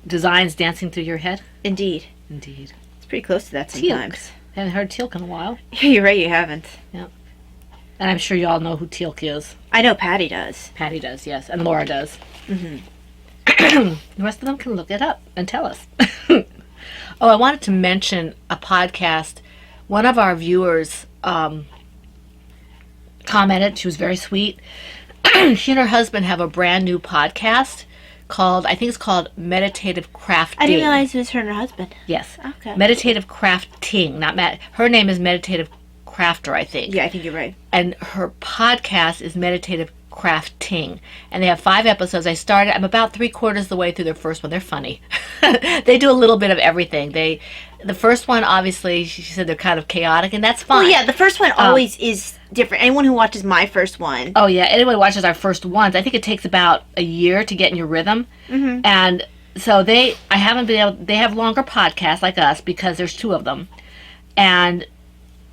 designs dancing through your head. Indeed. Indeed. It's pretty close to that sometimes. Haven't heard Teal'c in a while. You're right, you haven't. Yeah. And I'm sure you all know who Teal'c is. I know Patty does. Patty does, yes. And Laura does. The rest of them can look it up and tell us. Oh, I wanted to mention a podcast. One of our viewers commented. She was very sweet. She and her husband have a brand new podcast called, I think it's called Meditative Crafting. I didn't realize it was her and her husband. Yes. Okay. Meditative Crafting, not her name is Meditative Crafter, I think. Yeah, I think you're right. And her podcast is Meditative Crafting. And they have 5 episodes. I'm about 3/4 of the way through their first one. They're funny. They do a little bit of everything. The first one, obviously, she said they're kind of chaotic, and that's fine. Well, yeah, the first one always is different. Anyone who watches my first one. Oh, yeah. Anyone who watches our first ones, I think it takes about a year to get in your rhythm. And so they have longer podcasts like us because there's 2 of them. And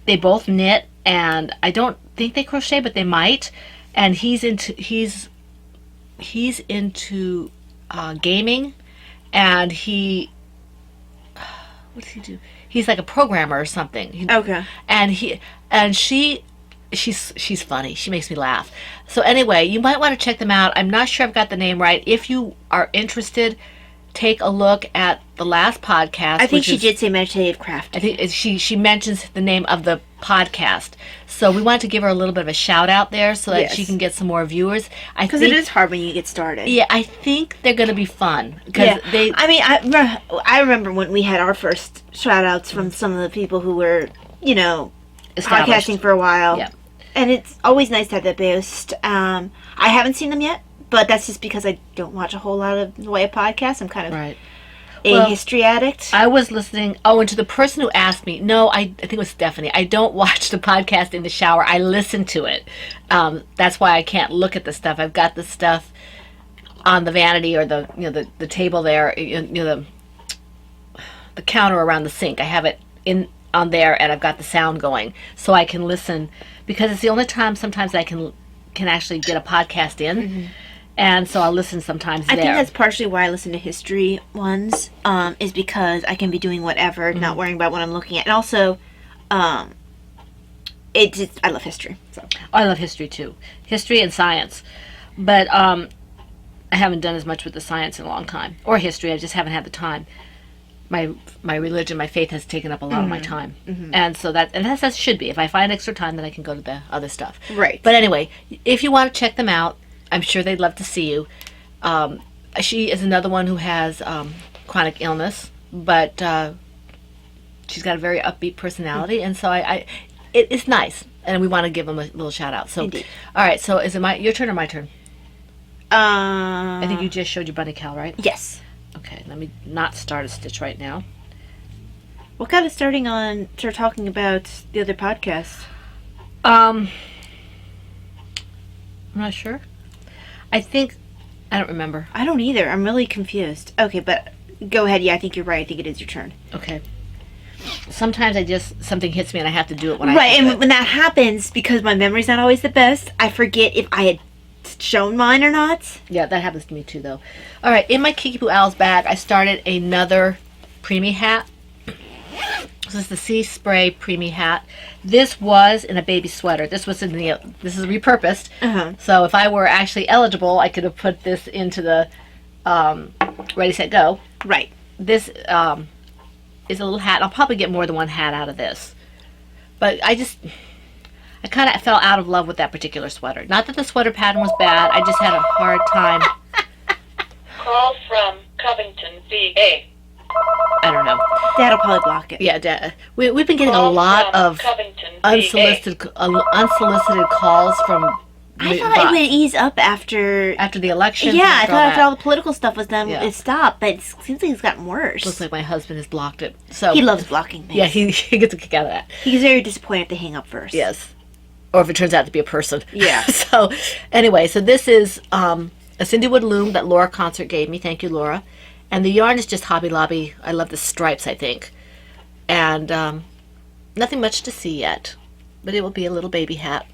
they both knit, and I don't think they crochet, but they might. And he's into gaming, and what does he do? He's like a programmer or something. Okay. And she's funny. She makes me laugh. So anyway, you might want to check them out. I'm not sure I've got the name right. If you are interested, take a look at the last podcast. I think she did say Meditative Craft. I think she mentions the name of the podcast. So we wanted to give her a little bit of a shout out there so that she can get some more viewers. Because it is hard when you get started. Yeah, I think they're going to be fun. I remember when we had our first shout outs from some of the people who were, Established. podcasting for a while. Yeah. And it's always nice to have that boost. I haven't seen them yet, but that's just because I don't watch a whole lot of the way of podcasts. I'm kind of Right. a history addict. I was listening. Oh, and to the person who asked me, no, I think it was Stephanie. I don't watch the podcast in the shower. I listen to it. That's why I can't look at the stuff. I've got the stuff on the vanity or the table there. The counter around the sink. I have it on there, and I've got the sound going, so I can listen because it's the only time sometimes I can actually get a podcast in. And so I'll listen sometimes I think that's partially why I listen to history ones, is because I can be doing whatever, not worrying about what I'm looking at. And also, I love history. So. I love history too. History and science. But I haven't done as much with the science in a long time. Or history, I just haven't had the time. My religion, my faith has taken up a lot of my time. And so that should be. If I find extra time, then I can go to the other stuff. Right. But anyway, if you want to check them out, I'm sure they'd love to see you. She is another one who has chronic illness, but she's got a very upbeat personality, and so it's nice, and we want to give them a little shout out. So, Indeed. All right. So, is it your turn or my turn? I think you Uh, just showed your bunny cowl, right? yes. Okay. Let me not start a stitch right now. What kind of start talking about the other podcast? I'm not sure. I don't remember. I don't either. I'm really confused. Okay, but go ahead. Yeah, I think you're right. I think it is your turn. Okay. sometimes something hits me and I have to do it when Right, I and when that happens, because my memory's not always the best, I forget if I had shown mine or not. Yeah, that happens to me too, though. All right, in my Kikipu Owls bag, I started another preemie hat. This is the Sea Spray preemie hat. This was in a baby sweater. This is repurposed. Uh-huh. So if I were actually eligible, I could have put this into the Ready, Set, Go. Right. This is a little hat. I'll probably get more than one hat out of this. But I kind of fell out of love with that particular sweater. Not that the sweater pattern was bad. I just had a hard time. Call from Covington, VA. I don't know. Dad'll probably block it. Yeah, we've been getting a Call lot from of Covington, unsolicited calls from I thought bots. it would ease up after... After the election. Yeah, I after thought all after all that. the political stuff was done, Yeah. it stopped, but it seems like it's gotten worse. Looks like my husband has blocked it. So He loves blocking things. Yeah, he gets a kick out of that. He's very disappointed if they hang up first. Yes. Or if it turns out to be a person. Yeah. So anyway, so this is a Cindy Wood loom that Laura Concert gave me. Thank you, Laura. And the yarn is just Hobby Lobby. I love the stripes, I think. And nothing much to see yet. But it will be a little baby hat.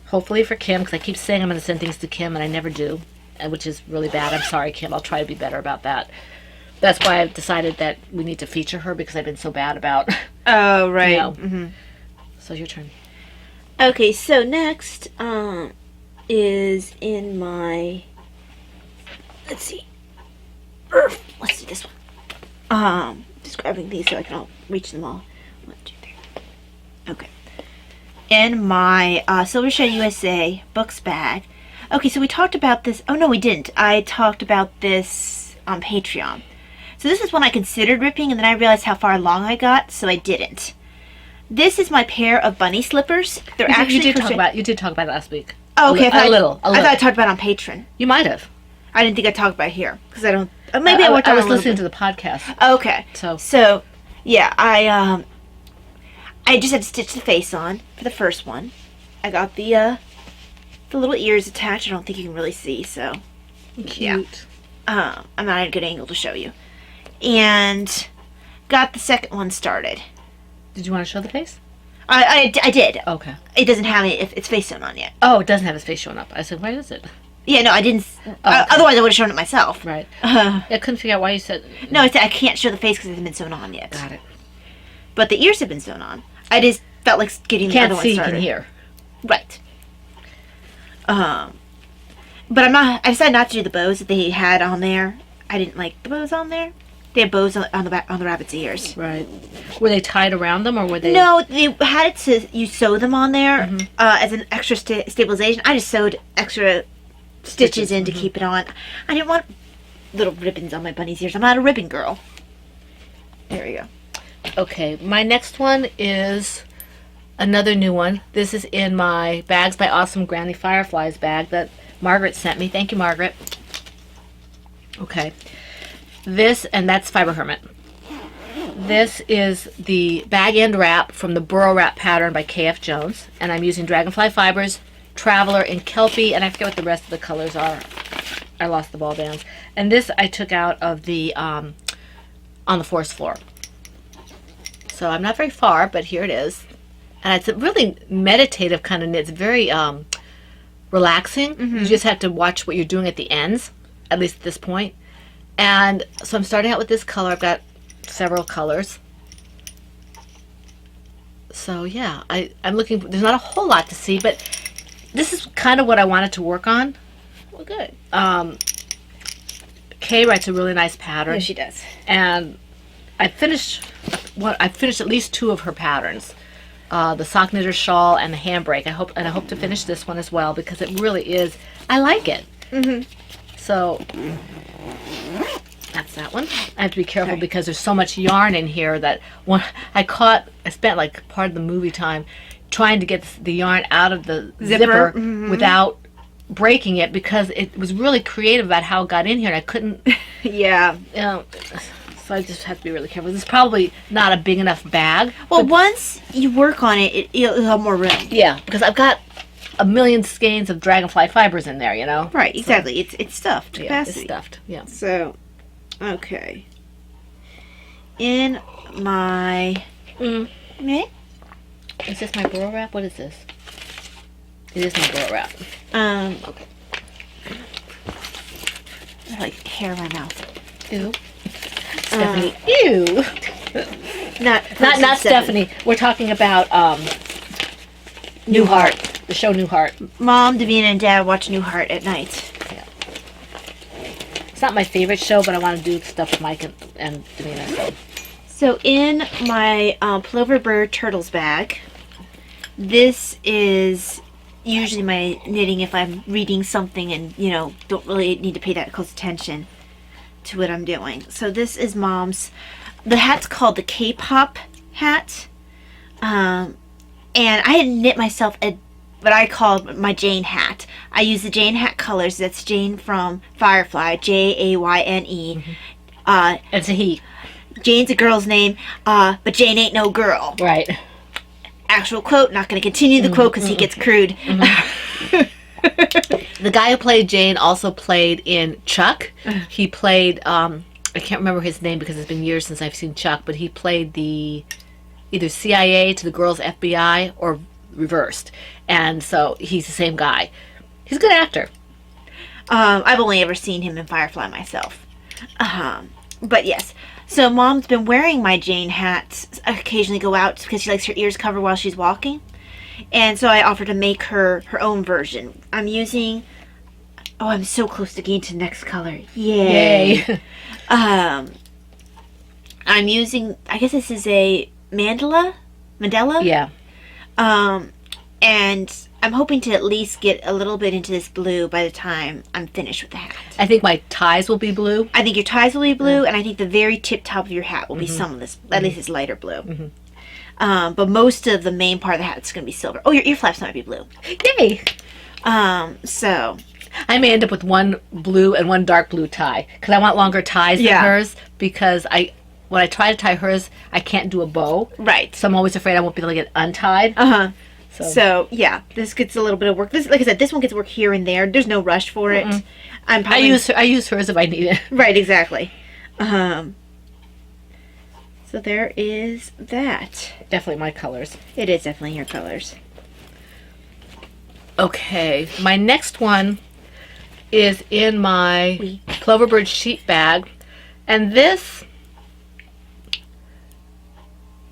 Hopefully for Kim, because I keep saying I'm going to send things to Kim, and I never do. Which is really bad. I'm sorry, Kim. I'll try to be better about that. That's why I've decided that we need to feature her, because I've been so bad about... Oh, right. You know. Mm-hmm. So your turn. Okay, so next is in my... Let's see. Let's do this one. Just grabbing these so I can all reach them all. 1, 2, 3. Okay. In my Silver Shed USA books bag. Okay, so we talked about this. Oh, no, we didn't. I talked about this on Patreon. So this is one I considered ripping, and then I realized how far along I got, so I didn't. This is my pair of bunny slippers. They're actually you did talk about it last week. Oh, okay. A little. I thought I talked about it on Patreon. You might have. I didn't think I talked about it here because I don't. Maybe I worked I on was it a little listening bit. to the podcast. Okay. So Yeah, I just had to stitch the face on for the first one. I got the little ears attached. I don't think you can really see, so cute. I'm not at a good angle to show you. And got the second one started. Did you want to show the face? I did. Okay. It doesn't have its face sewn on yet. Oh, it doesn't have his face showing up. I said, why is it? Yeah, no, I didn't. okay. Otherwise, I would have shown it myself. Right. I couldn't figure out why you said. No, I said I can't show the face because it hasn't been sewn on yet. Got it. But the ears have been sewn on. I just felt like getting You the can't other see, one you started. can hear. Right. But I'm not. I decided not to do the bows that they had on there. I didn't like the bows on there. They had bows on the back on the rabbit's ears. Right. Were they tied around them, or were they? No, they had it to you sew them on there as an extra stabilization. I just sewed extra stitches in to keep it on. I didn't want little ribbons on my bunny's ears. I'm not a ribbon girl. There we go. Okay. My next one is another new one. This is in my Bags by Awesome Granny Fireflies bag that Margaret sent me. Thank you, Margaret. Okay. This, and that's Fiber Hermit. This is the bag end wrap from the Burrow Wrap pattern by K.F. Jones. And I'm using Dragonfly Fibers, Traveler, and Kelpie, and I forget what the rest of the colors are. I lost the ball bands. And this I took out of the, On the Forest Floor. So I'm not very far, but here it is. And it's a really meditative kind of knit. It's very relaxing. You just have to watch what you're doing at the ends, at least at this point. And so I'm starting out with this color. I've got several colors. So yeah, I'm looking, there's not a whole lot to see, but this is kind of what I wanted to work on. Well, good. Kay writes a really nice pattern. Yeah, she does. And I finished at least 2 of her patterns. The sock knitter shawl and the handbrake. I hope to finish this one as well because it really is. I like it. So that's that one. I have to be careful because there's so much yarn in here that when I spent like part of the movie time trying to get the yarn out of the zipper without breaking it because it was really creative about how it got in here and I couldn't. Yeah. So I just have to be really careful. This is probably not a big enough bag. Well, once you work on it, it'll have more room. Yeah, because I've got a million skeins of Dragonfly Fibers in there, you know? Right, exactly. It's stuffed Yeah, capacity. it's stuffed, yeah. So, okay. In my... Meh? Is this my burrow wrap? What is this? It is my burrow wrap. Okay. Like hair in my mouth. Ew. Stephanie. Ew. Not Stephanie. We're talking about Newhart. The show Newhart. Mom, Davina, and Dad watch Newhart at night. Yeah. It's not my favorite show, but I want to do stuff with Mike and Davina. So in my Plover Bird Turtles bag, this is usually my knitting if I'm reading something and, you know, don't really need to pay that close attention to what I'm doing. So this is Mom's, the hat's called the K-pop hat. And I had knit myself what I called my Jane hat. I use the Jane hat colors. That's Jane from Firefly, Jayne. It's a he. Jane's a girl's name, but Jane ain't no girl. Right. Actual quote, not going to continue the quote because he gets crude. The guy who played Jane also played in Chuck. He played, I can't remember his name because it's been years since I've seen Chuck, but he played the either CIA to the girls' FBI or reversed. And so he's the same guy. He's a good actor. I've only ever seen him in Firefly myself. But yes. So Mom's been wearing my Jane hat, occasionally go out because she likes her ears covered while she's walking. And so I offered to make her own version. I'm using... Oh, I'm so close to getting to the next color. Yay. I'm using... I guess this is a Mandela? Yeah. And I'm hoping to at least get a little bit into this blue by the time I'm finished with the hat. I think my ties will be blue. I think your ties will be blue, and I think the very tip top of your hat will be some of this, at least it's lighter blue. But most of the main part of the hat is going to be silver. Oh, your ear flaps might be blue. Yay! So... I may end up with one blue and one dark blue tie because I want longer ties than hers because when I try to tie hers, I can't do a bow. Right. So I'm always afraid I won't be able to get untied. So yeah, this gets a little bit of work. This, like I said, this one gets work here and there. There's no rush for it. I use hers if I need it. Right, exactly. So there is that. Definitely my colors. It is definitely your colors. Okay, my next one is in my Ploverbird sheet bag, and this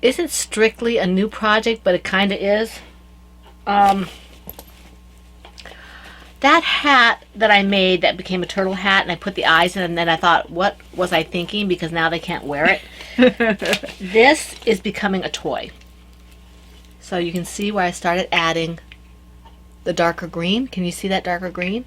isn't strictly a new project, but it kind of is. That hat that I made that became a turtle hat, and I put the eyes in, and then I thought, what was I thinking? Because now they can't wear it. This is becoming a toy. So you can see where I started adding the darker green. Can you see that darker green?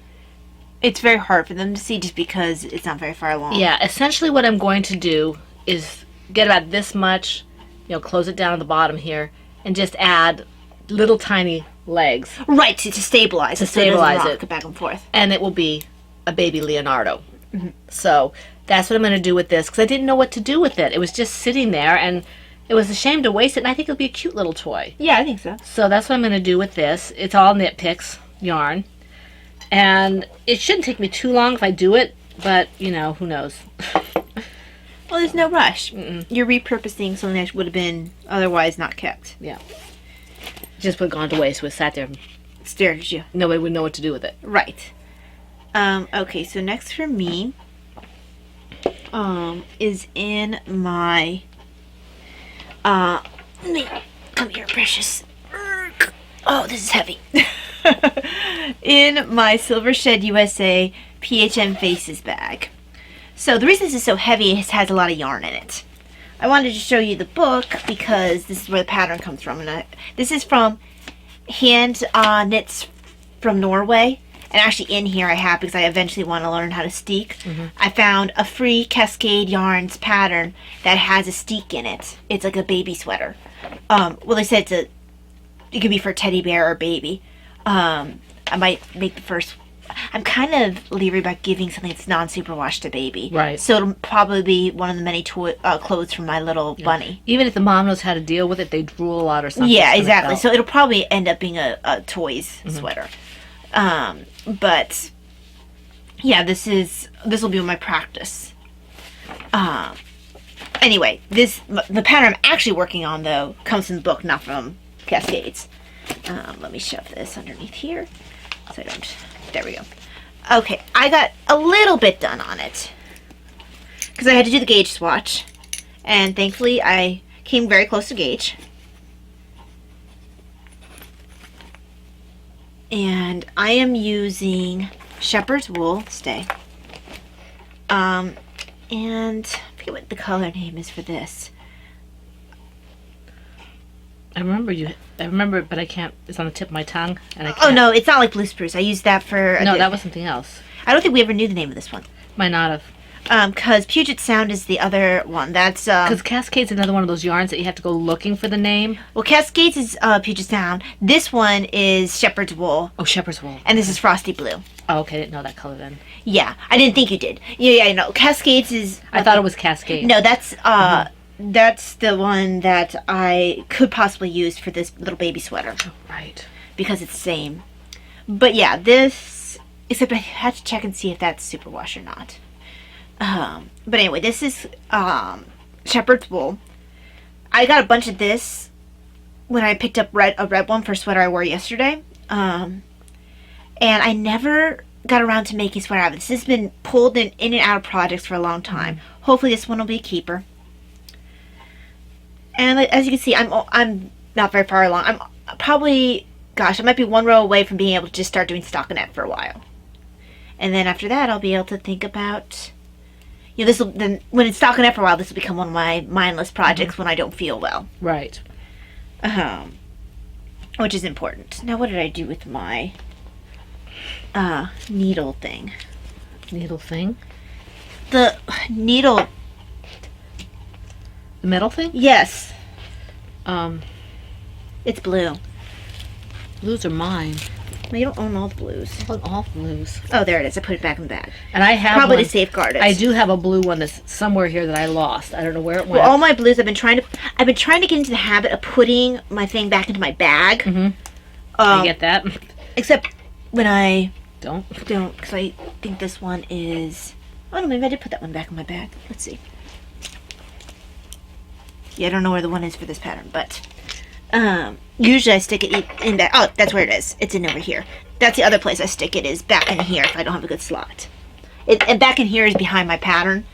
It's very hard for them to see just because it's not very far along. Yeah, essentially what I'm going to do is get about this much, you know, close it down at the bottom here, and just add little tiny legs. Right, to stabilize it. To stabilize so it. it. Doesn't rock back and forth. And it will be a baby Leonardo. So that's what I'm going to do with this, because I didn't know what to do with it. It was just sitting there, and it was a shame to waste it, and I think it'll be a cute little toy. Yeah, I think so. So that's what I'm going to do with this. It's all Knit Picks yarn. And it shouldn't take me too long if I do it, but, you know, who knows. Well, there's no rush. You're repurposing something that would have been otherwise not kept. Yeah. Just would have gone to waste. So it sat there. Stared at you. Nobody would know what to do with it. Right. Okay, so next for me is in my... come here, precious. Oh, this is heavy. In my Silver Shed USA PHM Faces bag. So the reason this is so heavy is it has a lot of yarn in it. I wanted to show you the book because this is where the pattern comes from. And this is from Hand Knits from Norway. And actually in here I have, because I eventually want to learn how to steek, I found a free Cascade Yarns pattern that has a steek in it. It's like a baby sweater. Well, they said it could be for a teddy bear or baby. I might make the first... I'm kind of leery about giving something that's non-superwash to baby. Right. So it'll probably be one of the many clothes from my little bunny. Even if the mom knows how to deal with it, they drool a lot or something. Yeah, exactly. So it'll probably end up being a toys sweater. But yeah, this will be my practice. anyway, the pattern I'm actually working on though comes from the book, not from Cascades. Let me shove this underneath here so I don't. There we go. Okay, I got a little bit done on it because I had to do the gauge swatch, and thankfully I came very close to gauge. And I am using shepherd's wool. Stay. And I forget what the color name is for this. I remember it, but I can't. It's on the tip of my tongue, and I can't. Oh no, it's not like blue spruce. I used that for. No, that was something else. I don't think we ever knew the name of this one. Might not have. Because Puget Sound is the other one. That's Because Cascade's another one of those yarns that you have to go looking for the name. well, Cascades is Puget Sound. This one is shepherd's wool, Oh, shepherd's wool. and this is frosty blue. Oh, okay, I didn't know that color then. Yeah, I didn't think you did. Yeah, no. Cascades is. I thought it was Cascade. No, that's that's the one that I could possibly use for this little baby sweater Right. because it's the same. But yeah, this. Except I had to check and see if that's superwash or not. But anyway, this is shepherd's wool. I got a bunch of this when I picked up a red one for a sweater I wore yesterday. And I never got around to making sweater out of it. This has been pulled in and out of projects for a long time. Hopefully this one will be a keeper. And as you can see, I'm not very far along. I'm probably, gosh, I might be one row away from being able to just start doing stockinette for a while. And then after that, I'll be able to think about, this will then when it's stockinette for a while, this will become one of my mindless projects when I don't feel well. Right. Which is important. Now, what did I do with my needle thing? Needle thing. The needle. The metal thing. Yes, Um, it's blue. blues are mine. Well, you don't own all the blues. I want all blues. Oh, there it is. I put it back in the bag. And I have Probably one. to safeguard it. I do have a blue one that's somewhere here that I lost. I don't know where it went. Well, all my blues, I've been trying to get into the habit of putting my thing back into my bag. Mm-hmm. I get that. Except when I Don't. don't, because I think this one is. Oh no, maybe I did put that one back in my bag. Let's see. Yeah, I don't know where the one is for this pattern, but usually I stick it in back. Oh, that's where it is. It's in over here. That's the other place I stick it, is back in here if I don't have a good slot. And back in here is behind my pattern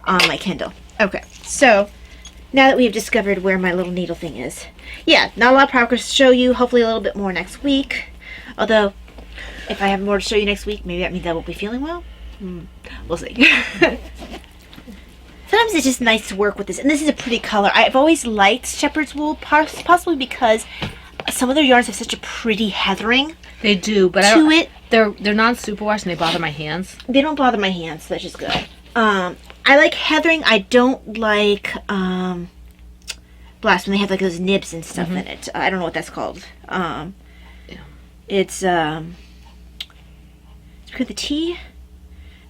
on my Kindle. Okay, so now that we've discovered where my little needle thing is, yeah, not a lot of progress to show you. Hopefully a little bit more next week. Although, if I have more to show you next week, maybe that means I won't be feeling well. We'll see. Sometimes it's just nice to work with this. And this is a pretty color. I've always liked shepherd's wool, possibly because some of their yarns have such a pretty heathering They do, but to it. They're non-superwash and they bother my hands. They don't bother my hands, which is good. I like heathering. I don't like blast when they have like those nibs and stuff in it. I don't know what that's called. It's with the T?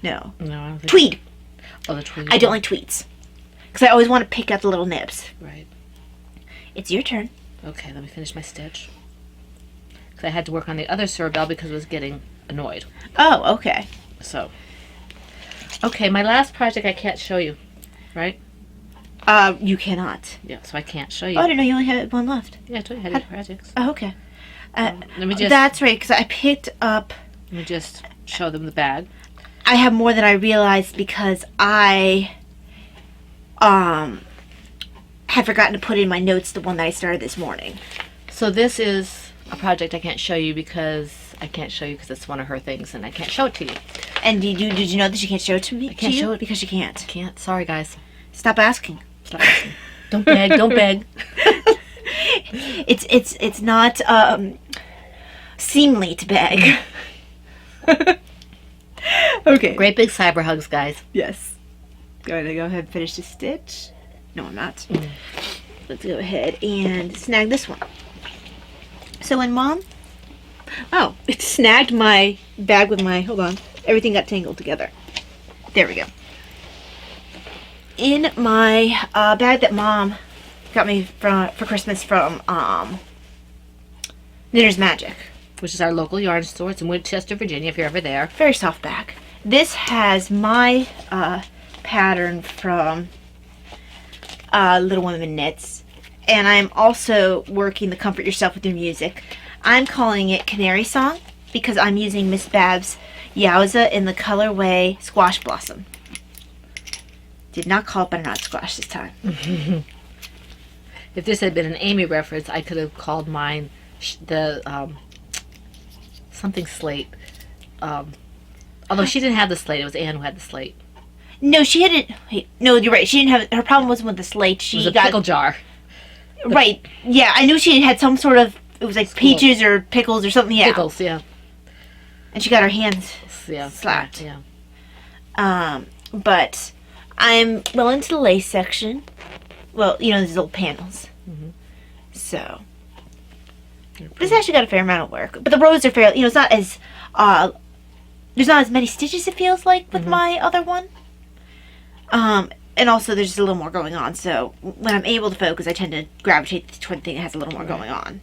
No. No, I don't think. Tweed. Oh, the tweed. I don't like tweeds. Because I always want to pick out the little nibs. Right. It's your turn. Okay, let me finish my stitch. Because I had to work on the other Cerebelle because I was getting annoyed. Oh, okay. So. Okay, my last project I can't show you. Right? You cannot. Yeah, so I can't show Oh, I you. didn't know you only had one left. Yeah, I told you I had 8 projects. Oh, okay. Let me just That's right, because I picked up... let me just show them the bag. I have more than I realized because I had forgotten to put in my notes the one that I started this morning. So this is a project I can't show you because it's one of her things and I can't show it to you. And did you know that you can't show it to me? I can't show it because you can't. Can't. Sorry, guys. Stop asking. Stop asking. Don't beg. Don't beg. It's not seemly to beg. Okay. Great big cyber hugs, guys. Yes. Going to go ahead and finish the stitch. No, I'm not. Let's go ahead and snag this one. So when Mom... Oh, it snagged my bag with my... Hold on. Everything got tangled together. There we go. In my bag that Mom got me for Christmas from Knitter's Magic. Which is our local yarn store. It's in Winchester, Virginia, if you're ever there. Very soft bag. This has my pattern from Little Women Knits. And I'm also working the Comfort Yourself with Your Music. I'm calling it Canary Song because I'm using Miss Babs Yowza in the colorway Squash Blossom. Did not call it butternut squash this time. If this had been an Amy reference, I could have called mine something slate. Although she didn't have the slate, it was Anne who had the slate. No, she had it. Wait, no, you're right. She didn't have. Her problem wasn't with the slate. It She was a got pickle jar. right. Yeah, I knew she had some sort of. It was like School. peaches or pickles or something. Yeah, Pickles, yeah. and she got her hands. Yeah. Slapped. Yeah. But I'm well into the lace section. Well, you know, these little panels. So this actually got a fair amount of work. But the rows are fairly. You know, it's not as. There's not as many stitches. It feels like with my other one. And also there's just a little more going on. So when I'm able to focus, I tend to gravitate toward the thing that has a little more going on.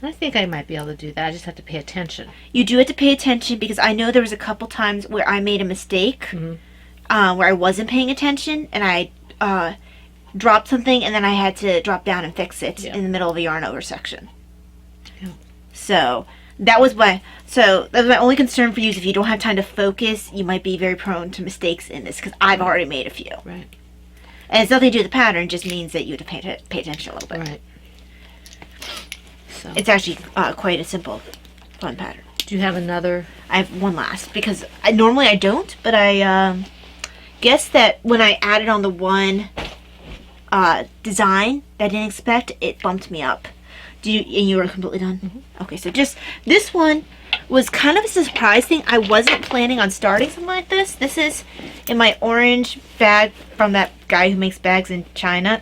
I think I might be able to do that. I just have to pay attention. You do have to pay attention because I know there was a couple times where I made a mistake, where I wasn't paying attention and I dropped something and then I had to drop down and fix it in the middle of a yarn over section. Yeah. So that was my only concern for you is if you don't have time to focus, you might be very prone to mistakes in this because I've already made a few. Right. And it's nothing to do with the pattern; it just means that you have to pay attention a little bit. Right. So, It's actually quite a simple, fun pattern. do you have another? I have one last because normally I don't, but I guess that when I added on the one design that I didn't expect, it bumped me up. And you were completely done? Okay, so just this one was kind of a surprise thing. I wasn't planning on starting something like this. This is in my orange bag from that guy who makes bags in China.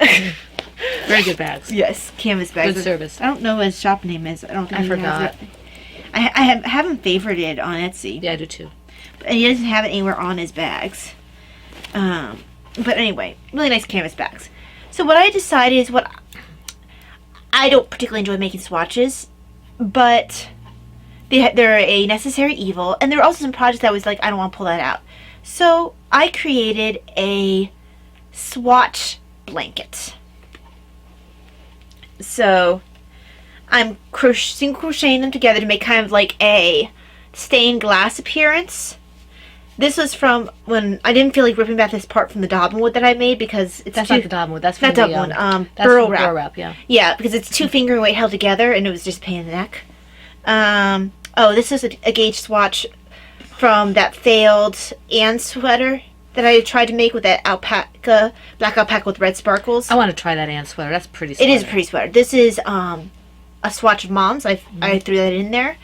Very good bags. Yes, canvas bags. Good service. I don't know what his shop name is. I don't think I he has forgot. it. I have him favorited on Etsy. Yeah, I do too. And he doesn't have it anywhere on his bags. But anyway, really nice canvas bags. So what I decided is I don't particularly enjoy making swatches, but they're a necessary evil, and there were also some projects that I was like, I don't want to pull that out. So I created a swatch blanket. So I'm single crocheting them together to make kind of like a stained glass appearance. This was from when I didn't feel like ripping back this part from the Dobbin wood that I made because it's That's too, not the Dobbin wood. That's from not the Dobbin wood, that's burl from wrap. Burl Wrap. Yeah. Yeah, because it's two fingering weight held together, and it was just a pain in the neck. This is a gauge swatch from that failed Anne sweater that I tried to make with that alpaca, black alpaca with red sparkles. I want to try that Anne sweater. That's pretty. It Sweater. is a pretty sweater. This is a swatch of Mom's. I threw that in there.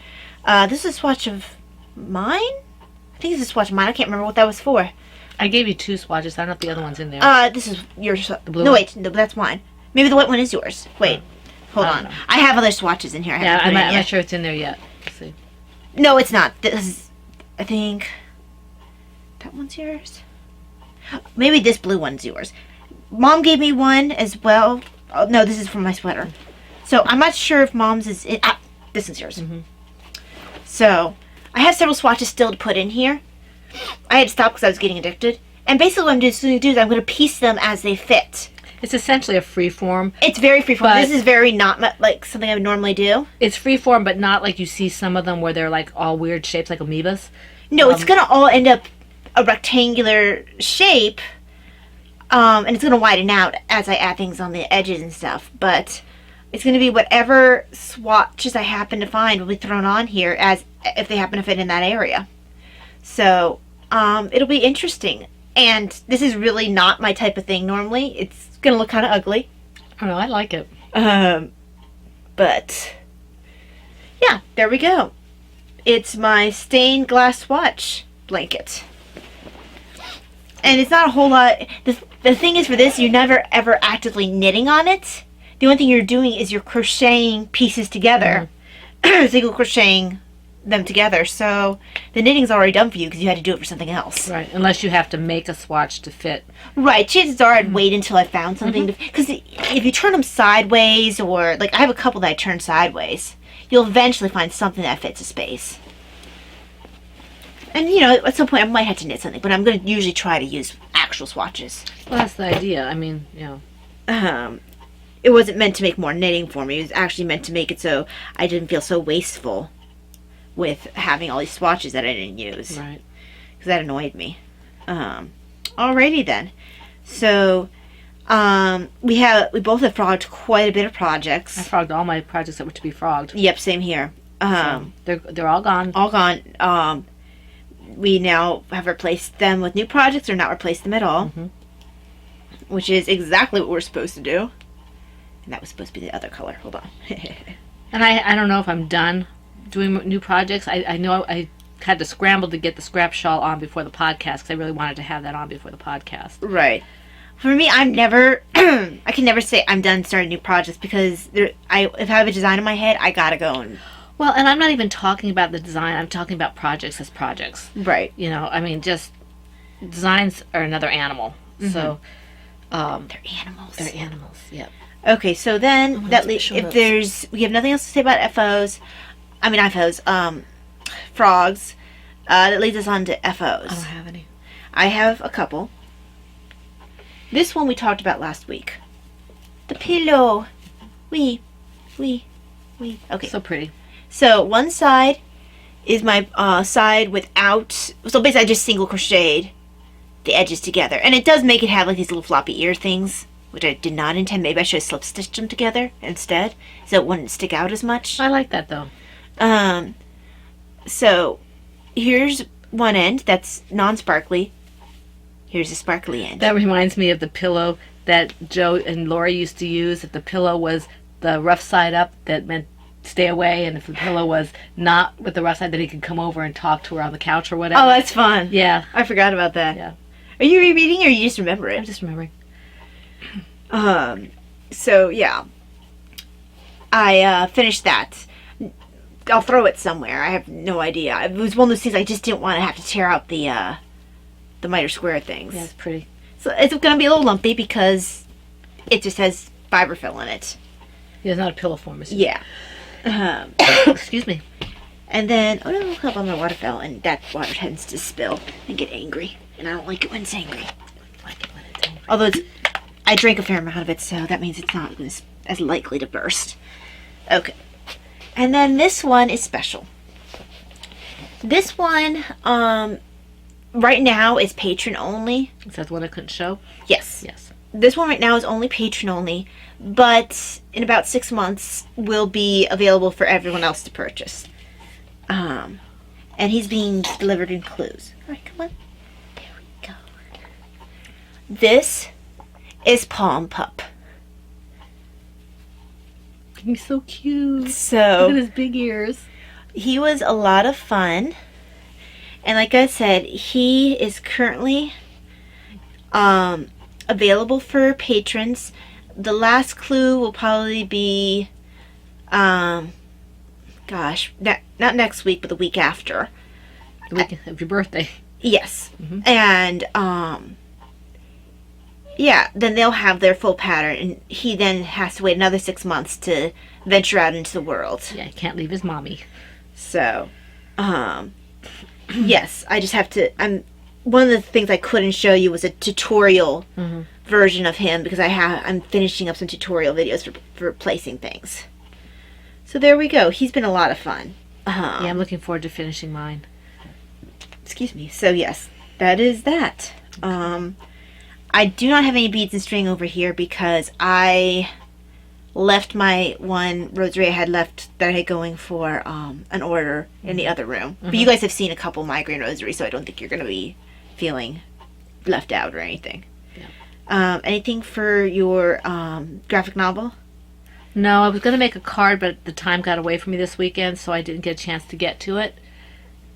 This is a swatch of mine. I think this is a swatch of mine. I can't remember what that was for. I gave you two swatches. I don't know if the other one's in there. This is yours. The blue No, one? wait, no, that's mine. Maybe the white one is yours. Wait, hold I on. don't know. I have other swatches in here. I Yeah, haven't put I'm it not, in I'm yet. not sure it's in there yet. Let's see. No, it's not. This is, I think, that one's yours. Maybe this blue one's yours. Mom gave me one as well. Oh, no, this is from my sweater. So I'm not sure if Mom's is. This is yours. So I have several swatches still to put in here. I had to stop because I was getting addicted. And basically what I'm going to do is I'm going to piece them as they fit. It's essentially a free form. It's very freeform. But- This is very not like something I would normally do. It's free form, but not like you see some of them where they're like all weird shapes, like amoebas. No, it's going to all end up a rectangular shape. And it's going to widen out as I add things on the edges and stuff. But it's going to be whatever swatches I happen to find will be thrown on here as if they happen to fit in that area. So it'll be interesting. And this is really not my type of thing normally. It's going to look kind of ugly. I don't know. I like it. But yeah, there we go. It's my stained glass swatch blanket. And it's not a whole lot. The thing is for this, you're never ever actively knitting on it. The only thing you're doing is you're crocheting pieces together. Single crocheting them together. So the knitting's already done for you because you had to do it for something else. Right. Unless you have to make a swatch to fit. Right. Chances are I'd wait until I found something. Because if you turn them sideways, or like I have a couple that I turn sideways, you'll eventually find something that fits a space. And, you know, at some point I might have to knit something, but I'm going to usually try to use actual swatches. Well, that's the idea. I mean, you know. it wasn't meant to make more knitting for me. It was actually meant to make it so I didn't feel so wasteful with having all these swatches that I didn't use. Right. Because that annoyed me. Alrighty then. So, we both have frogged quite a bit of projects. I frogged all my projects that were to be frogged. Yep, same here. They're all gone. All gone. We now have replaced them with new projects or not replaced them at all. Mhm. Which is exactly what we're supposed to do. And that was supposed to be the other color. Hold on. And I don't know if I'm done doing new projects. I know I had to scramble to get the scrap shawl on before the podcast because I really wanted to have that on before the podcast. Right. For me, I'm never, I can never say I'm done starting new projects because if I have a design in my head, I gotta go and... Well, and I'm not even talking about the design. I'm talking about projects as projects. Right. You know, I mean, just designs are another animal. So, They're animals. they're animals. Yep. Okay, so then that's special if notes. we have nothing else to say about frogs, that leads us on to FOs. I don't have any. I have a couple. This one we talked about last week. The pillow. We. Okay. So pretty. So one side is my side without. So basically, I just single crocheted the edges together, and it does make it have like these little floppy ear things, which I did not intend. Maybe I should have slip stitched them together instead, so it wouldn't stick out as much. I like that though. So here's one end that's non-sparkly. Here's a sparkly end. That reminds me of the pillow that Joe and Laura used to use. If the pillow was the rough side up, that meant stay away, and if the pillow was not with the rough side, then he could come over and talk to her on the couch or whatever. Oh, that's fun. Yeah. I forgot about that. Yeah. Are you rereading or you just remember I'm it? just remembering. So yeah. I finished that. I'll throw it somewhere. I have no idea. It was one of those things I just didn't want to have to tear out the miter square things. Yeah, it's pretty. So it's going to be a little lumpy because it just has fiberfill in it. Yeah, it's not a pillow form. It's Yeah. Excuse me. And then, oh no, look up on my water fell, and that water tends to spill and get angry. And I don't like it when it's angry. I like it when it's angry. Although I drank a fair amount of it, so that means it's not as likely to burst. Okay. And then this one is special. This one, right now is patron only. Is that the one I couldn't show? Yes. Yes. This one right now is only patron only, but in about 6 months will be available for everyone else to purchase. And he's being delivered in clues. All right, come on. There we go. This is Palm Pup. He's so cute. Look at So his big ears. he was a lot of fun. And like I said, he is currently available for patrons. The last clue will probably be, not next week, but the week after. The week of your birthday. Yes. And, yeah, then they'll have their full pattern, and he then has to wait another 6 months to venture out into the world. Yeah, he can't leave his mommy. So, yes, I just have to, one of the things I couldn't show you was a tutorial version of him because I'm finishing up some tutorial videos for placing things. So there we go. He's been a lot of fun. Yeah, I'm looking forward to finishing mine. Excuse me. So yes, that is that. I do not have any beads and string over here because I left my one rosary I had left that I had going for an order in the other room. But you guys have seen a couple migraine rosaries, so I don't think you're going to be feeling left out or anything. Yeah. Anything for your graphic novel? No, I was going to make a card, but the time got away from me this weekend, so I didn't get a chance to get to it.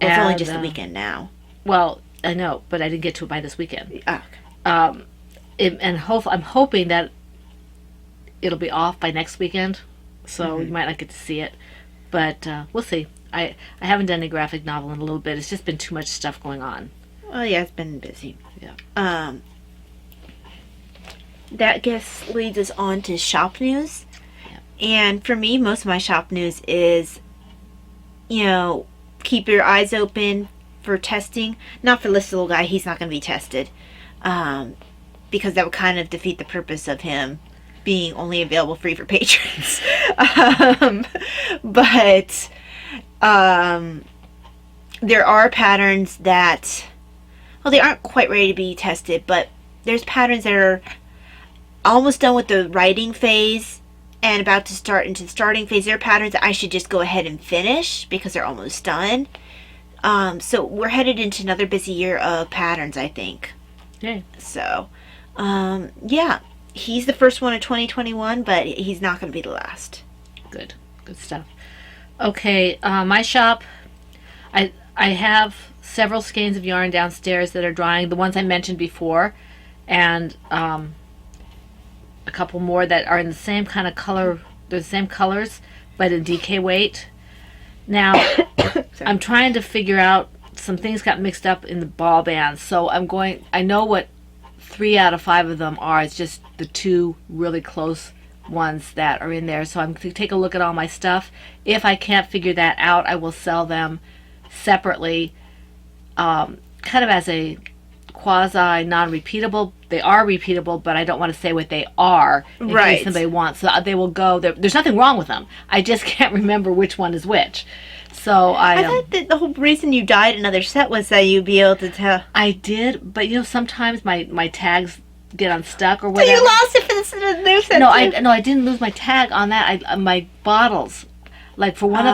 Well, it's only And, just the weekend now. Well, I know, but I didn't get to it by this weekend. Oh, I'm hoping that it'll be off by next weekend, so you might not get to see it. But we'll see. I haven't done a graphic novel in a little bit. It's just been too much stuff going on. well, yeah, it's been busy. Yeah. That guess leads us on to shop news. Yep. And for me, most of my shop news is, keep your eyes open for testing. Not for this little guy. He's not going to be tested. Because that would kind of defeat the purpose of him being only available free for patrons. But there are patterns that, well, they aren't quite ready to be tested, but there's patterns that are almost done with the writing phase and about to start into the starting phase. There are patterns that I should just go ahead and finish because they're almost done. So we're headed into another busy year of patterns, I think. Okay. So, yeah, he's the first one of 2021, but he's not going to be the last. Good stuff. Okay, my shop, I have several skeins of yarn downstairs that are drying, the ones I mentioned before, and a couple more that are in the same kind of color, they're the same colors, but in DK weight. Now, I'm trying to figure out, some things got mixed up in the ball bands, so I know what 3 out of 5 of them are. It's just the 2 really close ones that are in there. So I'm going to take a look at all my stuff. If I can't figure that out, I will sell them separately, kind of as a quasi non-repeatable. They are repeatable, but I don't want to say what they are in case somebody wants. So they will go. There's nothing wrong with them. I just can't remember which one is which. So I thought that the whole reason you dyed another set was that you'd be able to tell. I did, but sometimes my tags get unstuck or So whatever. you lost it for the new set. No, I didn't lose my tag on that. My bottles, like for one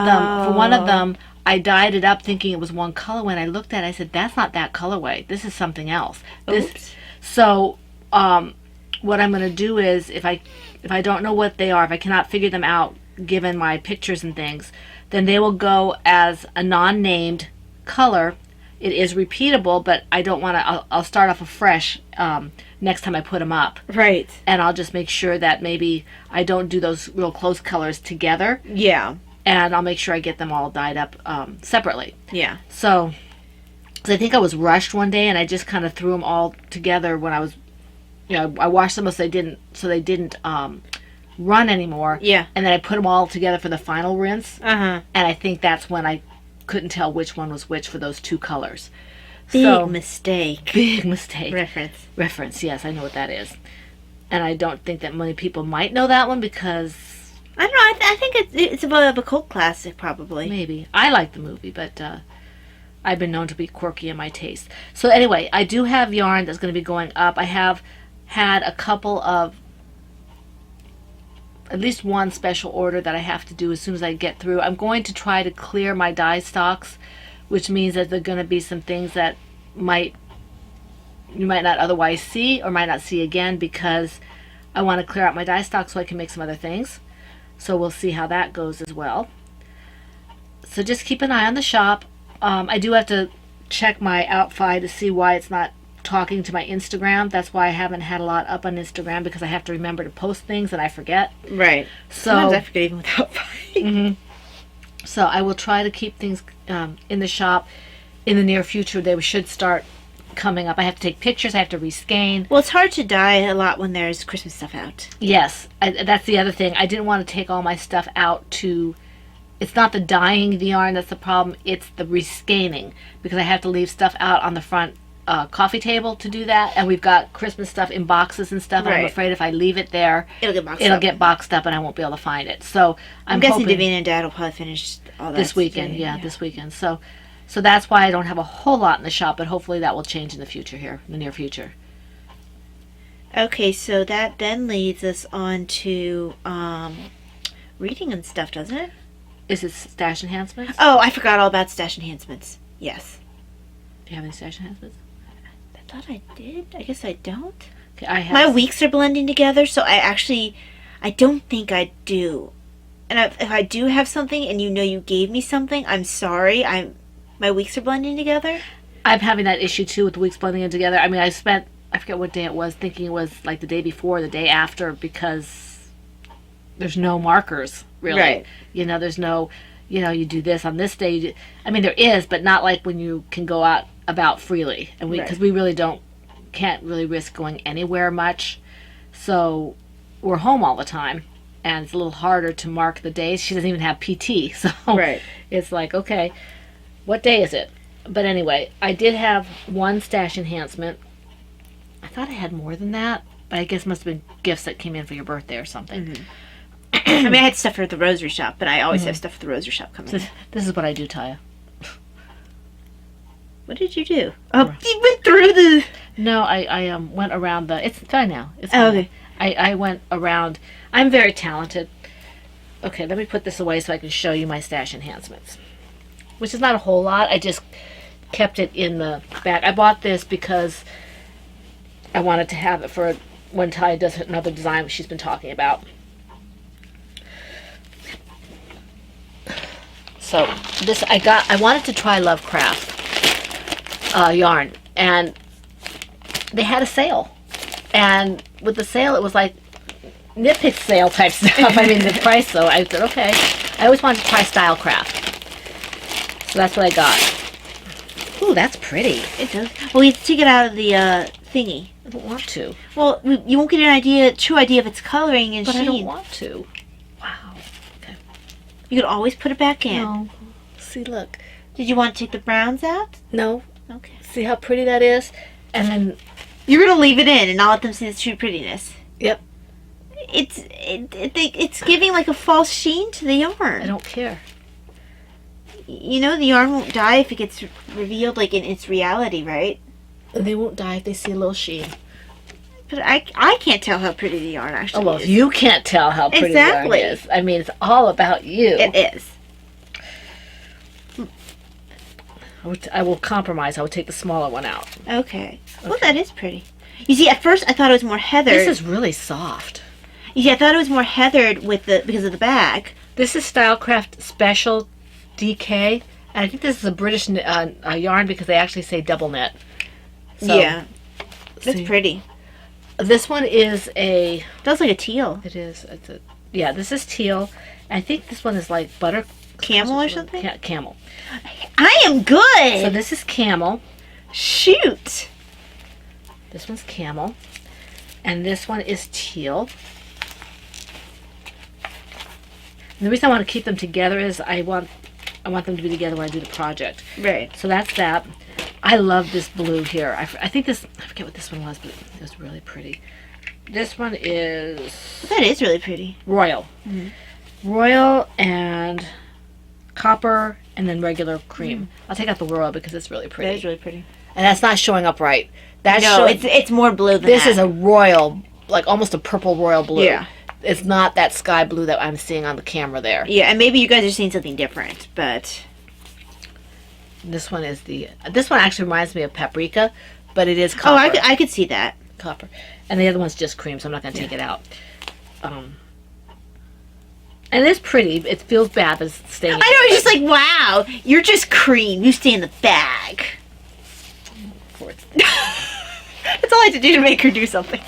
of them, I dyed it up thinking it was one color. When I looked at it, I said, "That's not that colorway. This is something else." Oops. So, what I'm going to do is, if I don't know what they are, if I cannot figure them out, given my pictures and things, then they will go as a non-named color. It is repeatable, but I don't want to. I'll start off afresh next time I put them up. Right. And I'll just make sure that maybe I don't do those real close colors together. Yeah. And I'll make sure I get them all dyed up separately. Yeah. So, 'cause I think I was rushed one day and I just kind of threw them all together when I was, I washed them so they didn't run anymore. Yeah. And then I put them all together for the final rinse. Uh-huh. And I think that's when I couldn't tell which one was which for those 2 colors. Big mistake. Big mistake. Reference. Yes, I know what that is. And I don't think that many people might know that one because I don't know. I think it's a bit of a cult classic, probably. maybe. I like the movie, but I've been known to be quirky in my taste. So anyway, I do have yarn that's going to be going up. I have had a couple of, at least one special order that I have to do as soon as I get through. I'm going to try to clear my dye stocks, which means that there are going to be some things that you might not otherwise see or might not see again, because I want to clear out my dye stock so I can make some other things. So we'll see how that goes as well. So just keep an eye on the shop. I do have to check my Outfi to see why it's not talking to my Instagram. That's why I haven't had a lot up on Instagram, because I have to remember to post things and I forget. Right. So Sometimes I forget even without fighting. So I will try to keep things in the shop in the near future. They should start coming up. I have to take pictures. I have to reskein. Well, it's hard to dye a lot when there's Christmas stuff out. Yes, that's the other thing. I didn't want to take all my stuff out to... It's not the dyeing the yarn that's the problem. It's the reskeining, because I have to leave stuff out on the front coffee table to do that. And we've got Christmas stuff in boxes and stuff. And I'm Right. afraid if I leave it there, It'll get boxed up. and I won't be able to find it. So I'm guessing hoping Davina and Dad will probably finish all that this weekend. today. Yeah, this weekend. So that's why I don't have a whole lot in the shop, but hopefully that will change in the future here, in the near future. Okay, so that then leads us on to reading and stuff, doesn't it? Is it stash enhancements? Oh, I forgot all about stash enhancements. Yes. Do you have any stash enhancements? I thought I did. I guess I don't. Okay, I have. My weeks are blending together, so I don't think I do. And if I do have something and you gave me something, I'm sorry. My weeks are blending together. I'm having that issue too with the weeks blending in together. I mean, I forget what day it was, thinking it was like the day before, the day after, because there's no markers, really. Right. There's no, you do this on this day. I mean, there is, but not like when you can go out about freely. And because we really can't really risk going anywhere much. So we're home all the time. And it's a little harder to mark the days. She doesn't even have PT. So Right. it's like, okay, what day is it? But anyway, I did have one stash enhancement. I thought I had more than that. But I guess it must have been gifts that came in for your birthday or something. I mean, I had stuff at the rosary shop, but I always have stuff at the rosary shop coming. This is what I do, Taya. What did you do? Oh, you went through the... No, I went around the... It's fine now. It's Oh, fine okay. now. I went around... I'm very talented. Okay, let me put this away so I can show you my stash enhancements. Which is not a whole lot. I just kept it in the bag. I bought this because I wanted to have it for when Taya does another design she's been talking about. So this I wanted to try Lovecraft yarn, and they had a sale, and with the sale it was like nitpick sale type stuff. I mean the price, so I said okay. I always wanted to try Stylecraft, so that's what I got. Ooh, that's pretty. It does. Well, you have to take it out of the thingy. I don't want to, Well, you won't get an true idea of its coloring and but sheen. I don't want to. Wow. Okay. You could always put it back in. No. See, look. Did you want to take the browns out? No. Okay. See how pretty that is, and then You're gonna leave it in and not let them see its true prettiness. yep. It's giving like a false sheen to the yarn. I don't care. You know the yarn won't die if it gets revealed like in its reality, right? They won't die if they see a little sheen. But I can't tell how pretty the yarn actually Oh, well, is. you can't tell how pretty Exactly. the yarn is. I mean, it's all about you. It is. I will compromise. I will take the smaller one out. Okay. Well, that is pretty. You see, at first I thought it was more heathered. This is really soft. You see, I thought it was more heathered because of the bag. This is Stylecraft Special DK. And I think this is a British yarn because they actually say double knit. So, Yeah. That's see. pretty. This one is a... That's like a teal. It is. Yeah, this is teal. I think this one is like butter... Camel or something? Camel. I am good! So this is camel. Shoot! This one's camel. And this one is teal. And the reason I want to keep them together is I want them to be together when I do the project. Right. So that's that. I love this blue here. I think this... I forget what this one was, but it was really pretty. This one is That is really pretty. royal. Royal and copper and then regular cream. I'll take out the royal because it's really pretty. That is really pretty. And that's not showing up right. That's No, showing, it's more blue than this that. is a royal, like almost a purple royal blue. Yeah. It's not that sky blue that I'm seeing on the camera there. Yeah, and maybe you guys are seeing something different, but... This one is this one actually reminds me of paprika, but it is Oh, copper. I could see that. Copper. And the other one's just cream, so I'm not going to take it out. And it is pretty. It feels bad, but it's staying. I know, it's just like, wow, you're just cream. You stay in the bag. That's all I had to do to make her do something.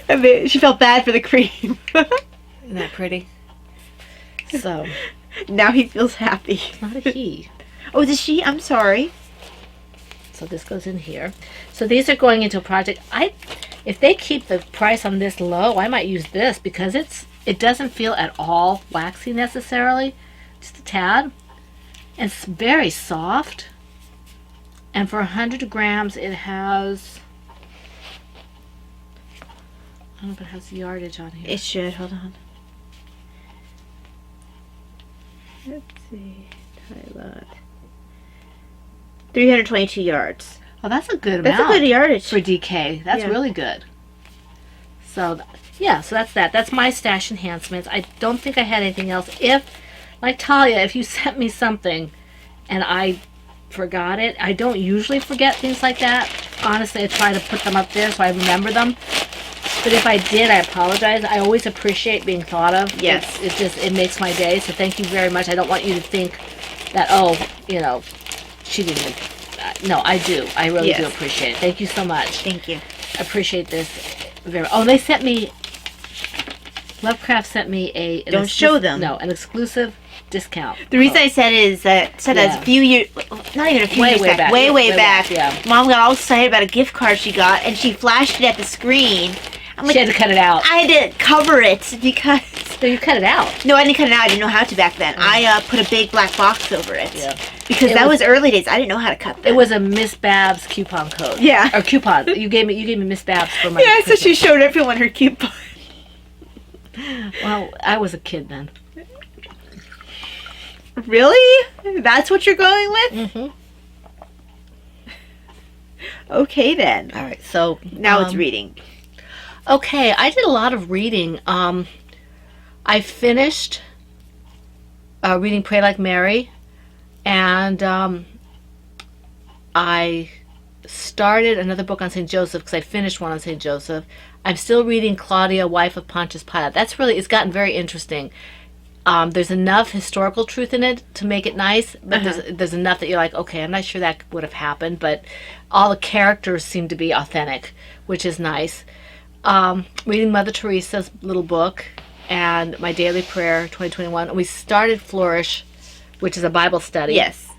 I mean, she felt bad for the cream. Isn't that pretty? So, Now he feels happy. it's not a he. Oh, is it she? I'm sorry. So this goes in here. So these are going into a project. If they keep the price on this low, I might use this because it doesn't feel at all waxy necessarily, just a tad. It's very soft. And for 100 grams, it has... I don't know if it has the yardage on here. It should. Hold on. Let's see. Thailand. 322 yards. Oh, that's a good That's amount a good yardage. for DK. That's Yeah. really good. So, yeah, so that's that. That's my stash enhancements. I don't think I had anything else. Like Talia, if you sent me something and I forgot it, I don't usually forget things like that. Honestly, I try to put them up there so I remember them. But if I did, I apologize. I always appreciate being thought of. Yes. It makes my day. So thank you very much. I don't want you to think that, oh, she didn't. No, I do. I really do Yes. appreciate it. Thank you so much. Thank you. I appreciate this very. Oh, they sent me. Lovecraft sent me Don't show them. No, an exclusive discount. The reason I said it is that as Yeah. a few years, not even a few Way, years way back, back. way Way back, back, yeah. Mom got all excited about a gift card she got, and she flashed it at the screen. I'm She had to cut it out. I had to cover it because So you cut it out. no, I didn't cut it out. I didn't know how to back then. I put a big black box over it. Yeah. Because It that was- was early days. I didn't know how to cut them. It was a Miss Babs coupon code. Yeah. Or coupon. You gave me Miss Babs for my Yeah, so Christmas. she showed everyone her coupon. Well, I was a kid then. Really? That's what you're going with? Mm-hmm. Okay then. All right, so Now it's reading. Okay, I did a lot of reading. I finished reading Pray Like Mary, and I started another book on St. Joseph because I finished one on St. Joseph. I'm still reading Claudia, wife of Pontius Pilate. It's gotten very interesting. There's enough historical truth in it to make it nice, but there's enough that you're like, okay, I'm not sure that would have happened, but all the characters seem to be authentic, which is nice. Reading Mother Teresa's little book and my daily prayer 2021. We started Flourish, which is a Bible study. Yes.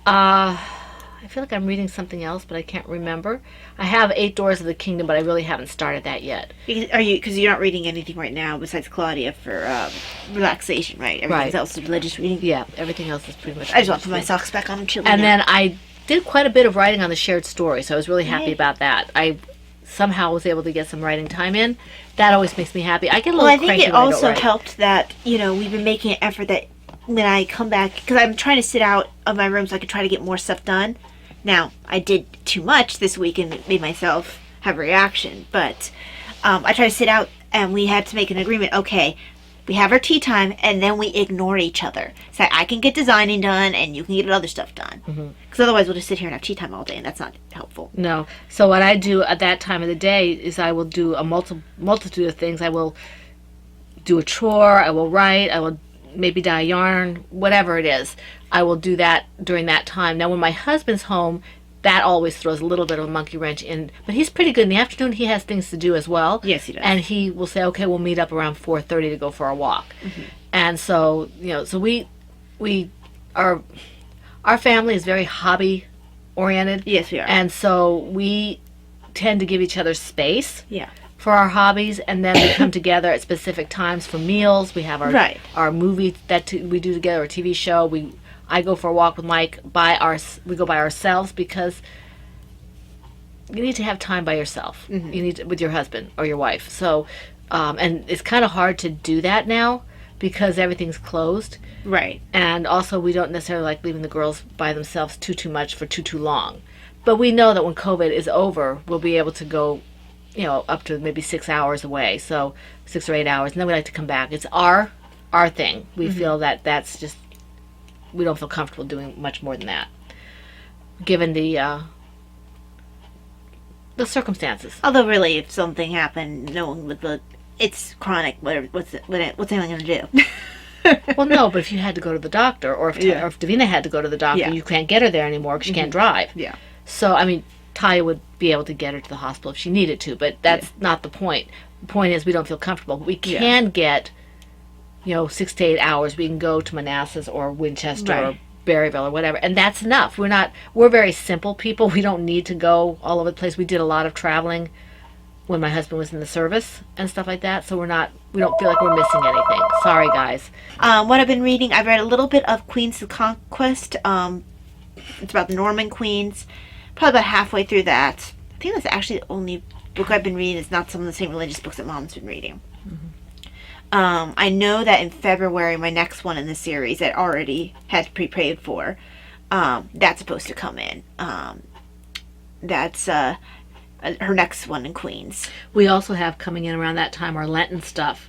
I feel like I'm reading something else, but I can't remember. I have 8 Doors of the Kingdom, but I really haven't started that yet. Because you're not reading anything right now besides Claudia for relaxation, right? Everything Right. else is religious reading. Yeah, everything else is pretty much. I just want to put my socks back on and chill. And then I did quite a bit of writing on the shared story, so I was really happy Yay. about that. I somehow was able to get some writing time in. That always makes me happy. I get a little Well, I think cranky it when I don't also write. helped that, we've been making an effort that when I come back, because I'm trying to sit out of my room so I can try to get more stuff done. Now, I did too much this week and made myself have a reaction, but I try to sit out and we had to make an agreement. Okay, we have our tea time and then we ignore each other. So I can get designing done and you can get other stuff done. Because otherwise we'll just sit here and have tea time all day and that's not helpful. No. So what I do at that time of the day is I will do a multitude of things. I will do a chore. I will write. I will maybe dye yarn. Whatever it is, I will do that during that time. Now, when my husband's home, that always throws a little bit of a monkey wrench in. But he's pretty good in the afternoon. He has things to do as well. Yes, he does. And he will say, "Okay, we'll meet up around 4:30 to go for a walk." And so so we are. Our family is very hobby oriented. Yes, we are. And so we tend to give each other space Yeah. for our hobbies, and then we come together at specific times for meals. We have our Right. our movie that we do together, a TV show. I go for a walk with Mike we go by ourselves because you need to have time by yourself. You need to, with your husband or your wife. So and it's kind of hard to do that now because everything's closed. Right. And also, we don't necessarily like leaving the girls by themselves too much for too long. But we know that when COVID is over, we'll be able to go, up to maybe 6 hours away. So 6 or 8 hours, and then we like to come back. It's our thing. We feel that that's just, we don't feel comfortable doing much more than that, given the circumstances. Although really, if something happened, no one would it's chronic. What's anyone going to do? Well, no, but if you had to go to the doctor, or if Davina had to go to the doctor, Yeah. you can't get her there anymore because she can't drive. Yeah. So, I mean, Talia would be able to get her to the hospital if she needed to, but that's not the point. The point is we don't feel comfortable. We can get, 6 to 8 hours. We can go to Manassas or Winchester or Right. Berryville or whatever, and that's enough. We're very simple people. We don't need to go all over the place. We did a lot of traveling when my husband was in the service and stuff like that, so we don't feel like we're missing anything. Sorry, guys. What I've been reading, I've read a little bit of Queens of Conquest. It's about the Norman queens. Probably about halfway through that. I think that's actually the only book I've been reading. It's not some of the same religious books that Mom's been reading. I know that in February, my next one in the series that already had pre-paid for, that's supposed to come in. That's her next one in Queens. We also have coming in around that time our Lenten stuff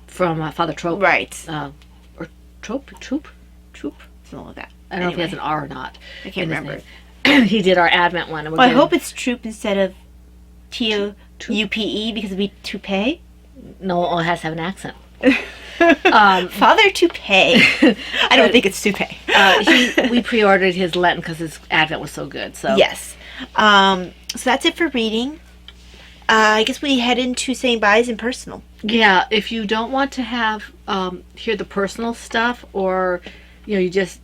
from Father Trope. Right. Or Trope? Troop? Something like that. I don't know if he has an R or not. I can't in his remember. name. He did our Advent one. And Well, I hope it's Troop instead of T-O-U-P-E because it'd be Toupee. No, it has to have an accent. Father Toupee. I don't think it's Toupee. We pre-ordered his Lenten because his Advent was so good. So Yes. So that's it for reading. I guess we head into saying byes and personal. Yeah, if you don't want to have hear the personal stuff, or you just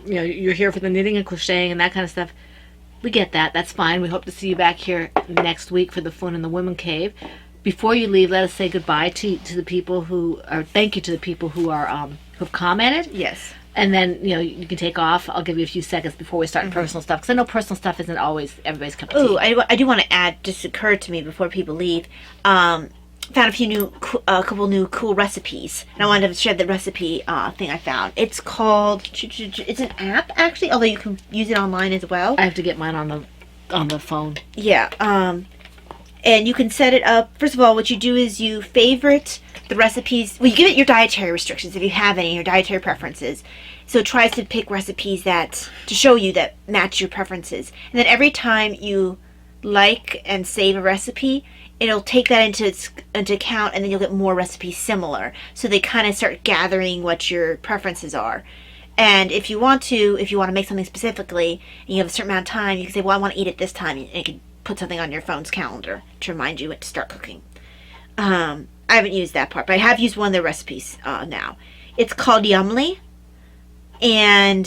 you're here for the knitting and crocheting and that kind of stuff, We get that. That's fine. We hope to see you back here next week for the Fun in the Women Cave. Before you leave, let us say goodbye to the people who, or thank you to the people who are who've commented. Yes. And then, you can take off. I'll give you a few seconds before we start personal stuff, because I know personal stuff isn't always everybody's cup of tea. Ooh, I do want to add, just occurred to me before people leave, found a few couple new cool recipes. And I wanted to share the recipe thing I found. It's called, it's an app, actually, although you can use it online as well. I have to get mine on the phone. Yeah, and you can set it up. First of all, what you do is you favorite the recipes. Well, you give it your dietary restrictions if you have any, your dietary preferences. So it tries to pick recipes to show you that match your preferences. And then every time you like and save a recipe, it'll take that into account, and then you'll get more recipes similar. So they kind of start gathering what your preferences are. And if you want to make something specifically, and you have a certain amount of time, you can say, well, I want to eat it this time, and you can put something on your phone's calendar to remind you when to start cooking. I haven't used that part, but I have used one of their recipes now. It's called Yumly, and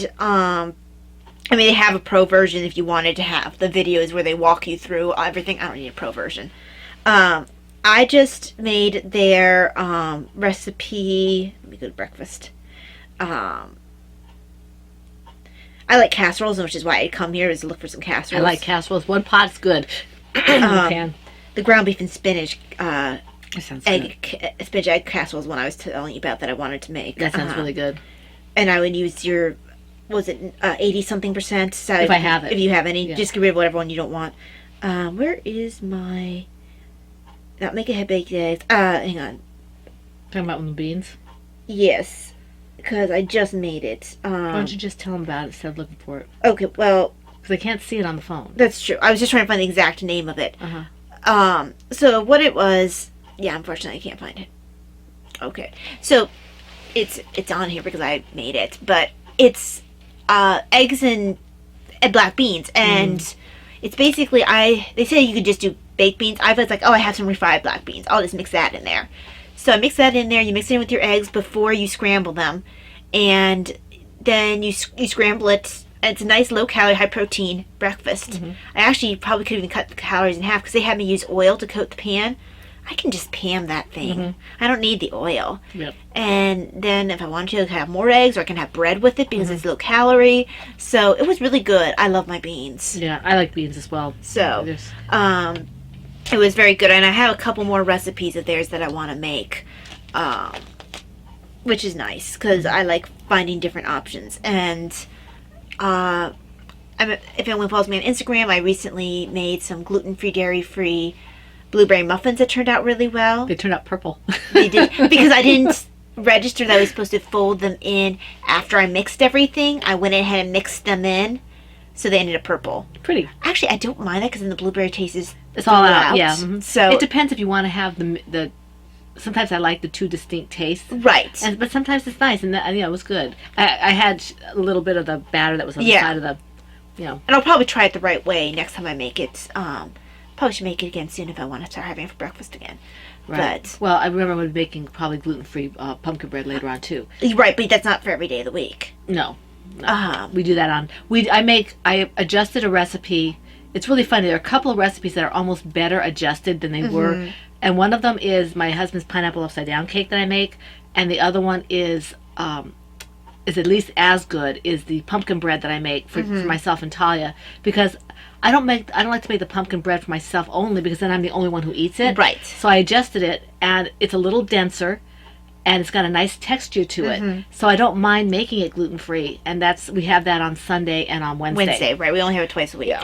they have a pro version if you wanted to have the videos where they walk you through everything. I don't need a pro version. I just made their recipe. Let me go to breakfast. I like casseroles, which is why I come here is to look for some casseroles. I like casseroles. One pot's good. Pan. The ground beef and spinach That sounds good. spinach egg casserole is one I was telling you about that I wanted to make. That sounds really good. And I would use your, was it 80-something%? So If I have it. If you have any, Yeah. just get rid of whatever one you don't want. Where is my, not make a baked eggs. Hang on. Talking about the beans. Yes, because I just made it. Why don't you just tell them about it instead of looking for it? Okay, well, Because I can't see it on the phone. that's true. I was just trying to find the exact name of it. Uh-huh. So what it was, yeah, unfortunately I can't find it. Okay, so it's on here because I made it, but it's eggs and black beans, and it's basically they say you could just do baked beans. I was like, oh, I have some refried black beans. I'll just mix that in there. So I mix that in there. You mix it in with your eggs before you scramble them, and then you scramble it. And it's a nice low-calorie, high-protein breakfast. I actually probably could even cut the calories in half because they had me use oil to coat the pan. I can just pan that thing. I don't need the oil. Yep. And then if I want to, I can have more eggs, or I can have bread with it because it's low-calorie. So it was really good. I love my beans. Yeah, I like beans as well. So, There's- it was very good. And I have a couple more recipes of theirs that I want to make, which is nice because I like finding different options. And if anyone follows me on Instagram, I recently made some gluten-free, dairy-free blueberry muffins that turned out really well. They turned out purple. They did, because I didn't register that I was supposed to fold them in after I mixed everything. I went ahead and mixed them in, so they ended up purple. Pretty. Actually, I don't mind that because then the blueberry taste is It's all out. Yeah. So it depends if you want to have the. Sometimes I like the two distinct tastes. right. But sometimes it's nice, and it was good. I had a little bit of the batter that was on the Yeah. side of the, And I'll probably try it the right way next time I make it. Probably should make it again soon if I want to start having it for breakfast again. right. But Well, I remember when making probably gluten-free pumpkin bread later on too. right, but that's not for every day of the week. No, Um, we do that on. I adjusted a recipe. It's really funny. There are a couple of recipes that are almost better adjusted than they were, and one of them is my husband's pineapple upside down cake that I make, and the other one is at least as good is the pumpkin bread that I make for myself and Talia, because I don't like to make the pumpkin bread for myself only, because then I'm the only one who eats it. Right. So I adjusted it, and it's a little denser, and it's got a nice texture to it. So I don't mind making it gluten free, and we have that on Sunday and on Wednesday. right? We only have it twice a week.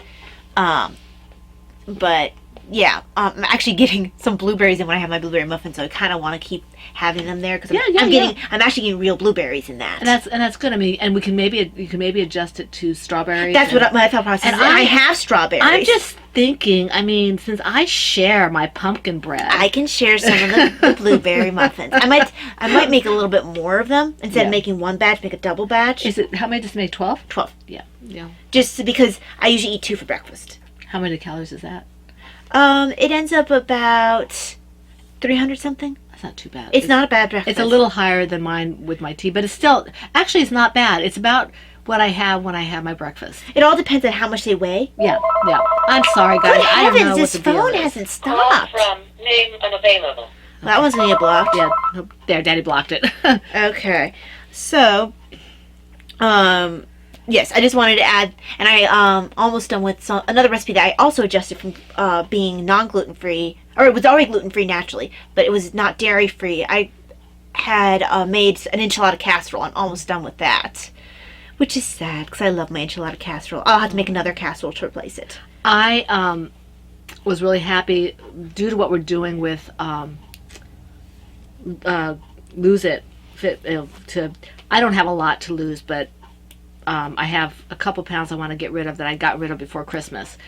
But yeah, I'm actually getting some blueberries in when I have my blueberry muffins, so I kind of want to keep having them there because I'm actually getting real blueberries in that. And that's good. I mean, and you can maybe adjust it to strawberries. That's what my thought process is. I have strawberries. I'm just thinking. I mean, since I share my pumpkin bread, I can share some of the blueberry muffins. I might make a little bit more of them instead of making one batch. Make a double batch. how many does it make? 12? 12. Yeah. Just because I usually eat 2 for breakfast. How many calories is that? It ends up about 300 something. That's not too bad. It's not a bad breakfast. It's a little higher than mine with my tea, but it's still, actually, it's not bad. It's about, what I have when I have my breakfast. It all depends on how much they weigh. Yeah. I'm sorry, guys. Good I don't know heavens, what this the deal phone is. hasn't Call stopped. from name unavailable. Well, that one's going to get blocked. Yeah, there, Daddy blocked it. Okay. So, yes, I just wanted to add, and I almost done with another recipe that I also adjusted from being non-gluten free, or it was already gluten free naturally, but it was not dairy free. I had made an enchilada casserole. I'm almost done with that, which is sad because I love my enchilada casserole. I'll have to make another casserole to replace it. I was really happy due to what we're doing with Lose It. I don't have a lot to lose, but I have a couple pounds I want to get rid of that I got rid of before Christmas.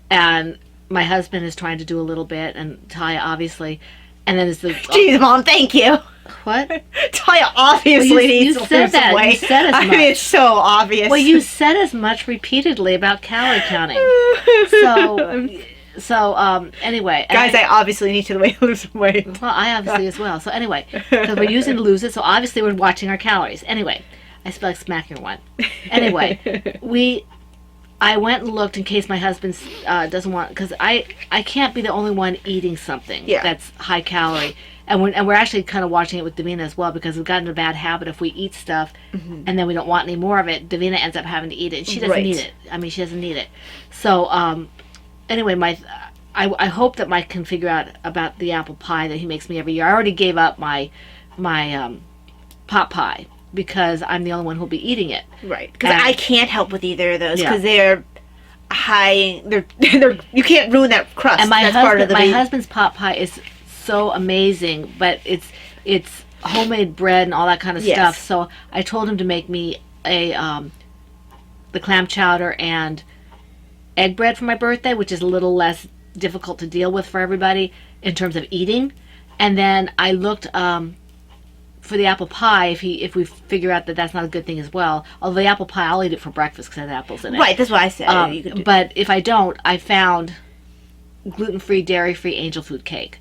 And my husband is trying to do a little bit, and Talia obviously. And then there's the... Jeez, Mom, thank you. What? Taya obviously Well, you needs to said lose some that. You weight. said as I much. mean, it's so obvious. Well, you said as much repeatedly about calorie counting. So anyway. Guys, I obviously need to lose some weight. Well, I obviously as well. So anyway, because we're using to lose it, so obviously we're watching our calories. Anyway, I feel like smacking one. Anyway, I went and looked in case my husband doesn't want, because I can't be the only one eating something that's high calorie. And we're actually kind of watching it with Davina as well, because we've gotten a bad habit if we eat stuff and then we don't want any more of it, Davina ends up having to eat it. And she doesn't need it. I mean, she doesn't need it. So anyway, I hope that Mike can figure out about the apple pie that he makes me every year. I already gave up my pot pie because I'm the only one who'll be eating it. Right. Because I can't help with either of those because Yeah. they're high. They're you can't ruin that crust. And my That's husband, part of the my husband's pot pie is so amazing, but it's homemade bread and all that kind of Yes. stuff. So I told him to make me the clam chowder and egg bread for my birthday, which is a little less difficult to deal with for everybody in terms of eating. And then I looked for the apple pie if we figure out that that's not a good thing as well. Although the apple pie, I'll eat it for breakfast because it has apples in it. Right. That's what I said. You could do. But if I don't, I found gluten-free, dairy-free angel food cake.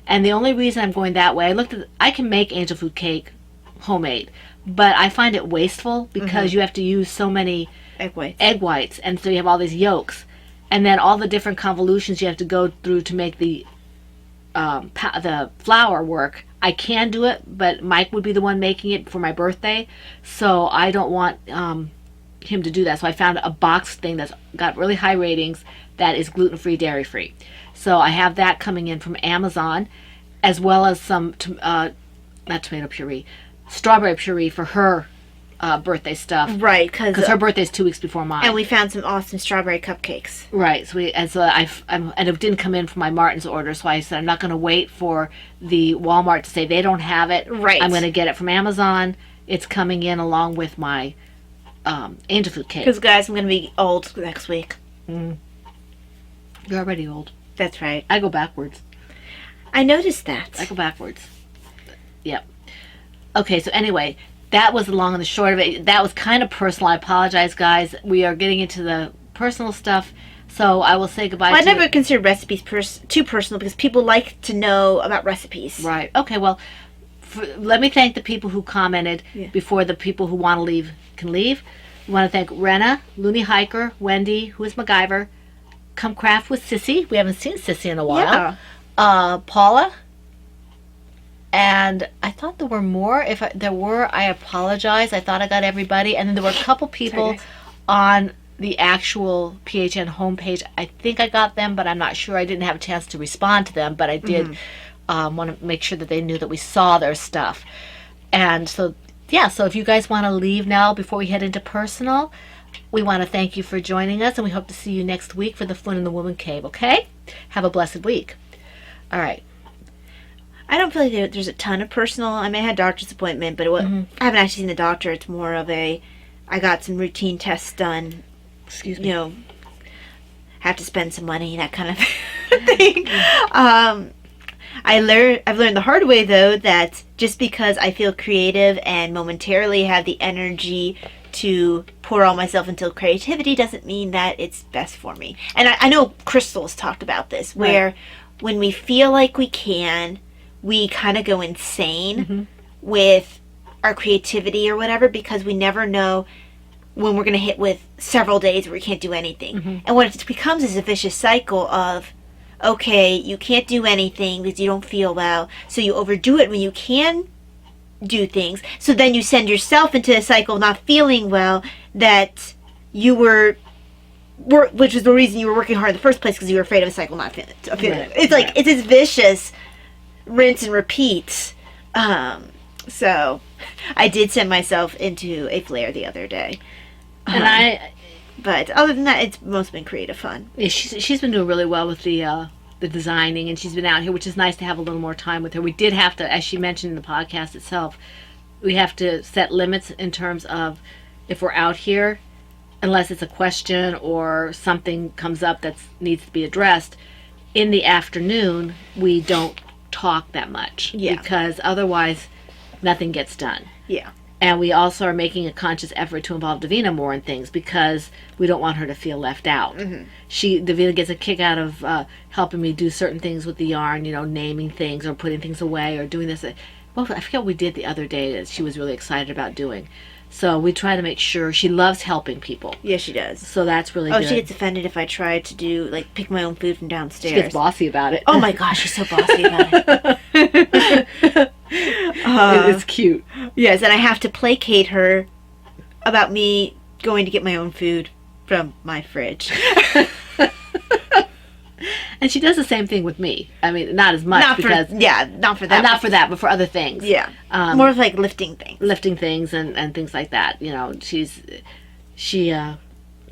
And the only reason I'm going that way, I can make angel food cake homemade, but I find it wasteful because you have to use so many egg whites. and so you have all these yolks, and then all the different convolutions you have to go through to make the flour work. I can do it, but Mike would be the one making it for my birthday, so I don't want him to do that. So I found a box thing that's got really high ratings that is gluten-free, dairy-free. So I have that coming in from Amazon, as well as some not tomato puree, strawberry puree for her birthday stuff. Right. Because her birthday's 2 weeks before mine. And we found some awesome strawberry cupcakes. Right. So and it didn't come in from my Martin's order, so I said I'm not going to wait for the Walmart to say they don't have it. Right. I'm going to get it from Amazon. It's coming in along with my angel food cake. Because guys, I'm going to be old next week. You're already old. That's right. I go backwards. I noticed that. I go backwards. Yep. Okay, so anyway, that was the long and the short of it. That was kind of personal. I apologize, guys. We are getting into the personal stuff, so I will say goodbye Well, I to never considered recipes too personal because people like to know about recipes. Right. Okay, well, let me thank the people who commented before the people who want to leave can leave. We want to thank Renna, Looney Hiker, Wendy, who is MacGyver, Come Craft with Sissy. We haven't seen Sissy in a while. Yeah. Paula. And I thought there were more. If there were, I apologize. I thought I got everybody. And then there were a couple people on the actual PHN homepage. I think I got them, but I'm not sure. I didn't have a chance to respond to them, but I did want to make sure that they knew that we saw their stuff. And so, yeah, so if you guys want to leave now before we head into personal, we want to thank you for joining us, and we hope to see you next week for the Flynn and the Woman Cave, okay? Have a blessed week. All right. I don't feel like there's a ton of personal. I may have had a doctor's appointment, but I haven't actually seen the doctor. It's more of I got some routine tests done. Excuse me. You know, have to spend some money, that kind of thing. I've learned the hard way, though, that just because I feel creative and momentarily have the energy to pour all myself into creativity doesn't mean that it's best for me. And I know Crystal's talked about this, where when we feel like we can, we kind of go insane with our creativity or whatever, because we never know when we're going to hit with several days where we can't do anything. And what it becomes is a vicious cycle of, okay, you can't do anything because you don't feel well, so you overdo it when you can do things. So then you send yourself into a cycle of not feeling well that you were which is the reason you were working hard in the first place, because you were afraid of a cycle not feeling. Right, It's like, it's this vicious rinse and repeat. So I did send myself into a flare the other day. And But other than that, it's mostly been creative fun. yeah, she's been doing really well with the designing, and she's been out here, which is nice to have a little more time with her. We did have to, as she mentioned in the podcast itself, we have to set limits in terms of if we're out here, unless it's a question or something comes up that needs to be addressed. In the afternoon, we don't talk that much, Yeah. because otherwise nothing gets done. Yeah. And we also are making a conscious effort to involve Davina more in things, because we don't want her to feel left out. Davina gets a kick out of helping me do certain things with the yarn, naming things or putting things away or doing this. Well, I forget what we did the other day that she was really excited about doing. So we try to make sure she loves helping people. Yeah, she does. So that's really Oh, good. she gets offended if I try to do, like, pick my own food from downstairs. She gets bossy about it. Oh my gosh, she's so bossy about it. It's cute. Yes, and I have to placate her about me going to get my own food from my fridge. And she does the same thing with me. I mean, not as much not because for that. not for that, but for other things. Yeah, more of like lifting things. Lifting things and things like that. She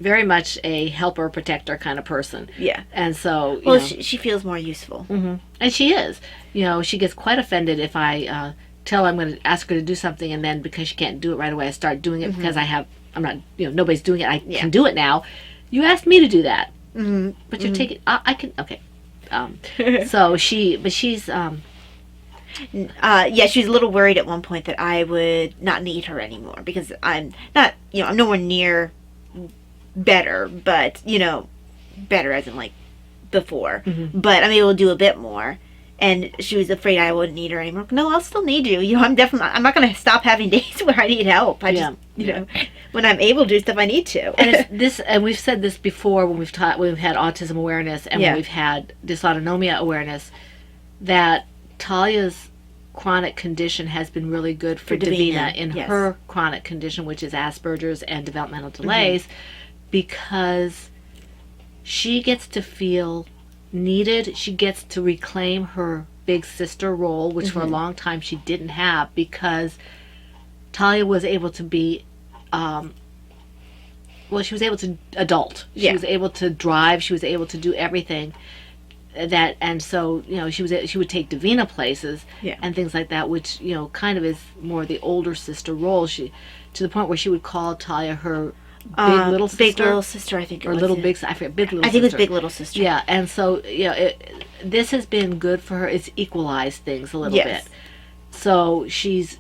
very much a helper, protector kind of person. Yeah. And so, Well, she feels more useful. and she is. She gets quite offended if I tell her I'm going to ask her to do something, and then because she can't do it right away, I start doing it because I'm not, nobody's doing it. I can do it now. You asked me to do that. But you're taking, I can, okay. So she's, Yeah, she was a little worried at one point that I would not need her anymore because I'm not, I'm nowhere near better, but, better as in like before. But I'm able to do a bit more. And she was afraid I wouldn't need her anymore. No, I'll still need you. I'm not going to stop having days where I need help. I just, when I'm able to do stuff, I need to. And and we've said this before when we've had autism awareness and when we've had dysautonomia awareness, that Talia's chronic condition has been really good for Davina in her chronic condition, which is Asperger's and developmental delays, because she gets to feel needed. She gets to reclaim her big sister role, which for a long time she didn't have, because Talia was able to be she was able to adult. She was able to drive, she was able to do everything that, and so she would take Davina places and things like that, which kind of is more the older sister role. She, to the point where she would call Talia her big little sister. Big little sister, I think it or was. little big, I forget, big little sister. I think it was big little sister. Yeah, and so this has been good for her. It's equalized things a little bit. So she's,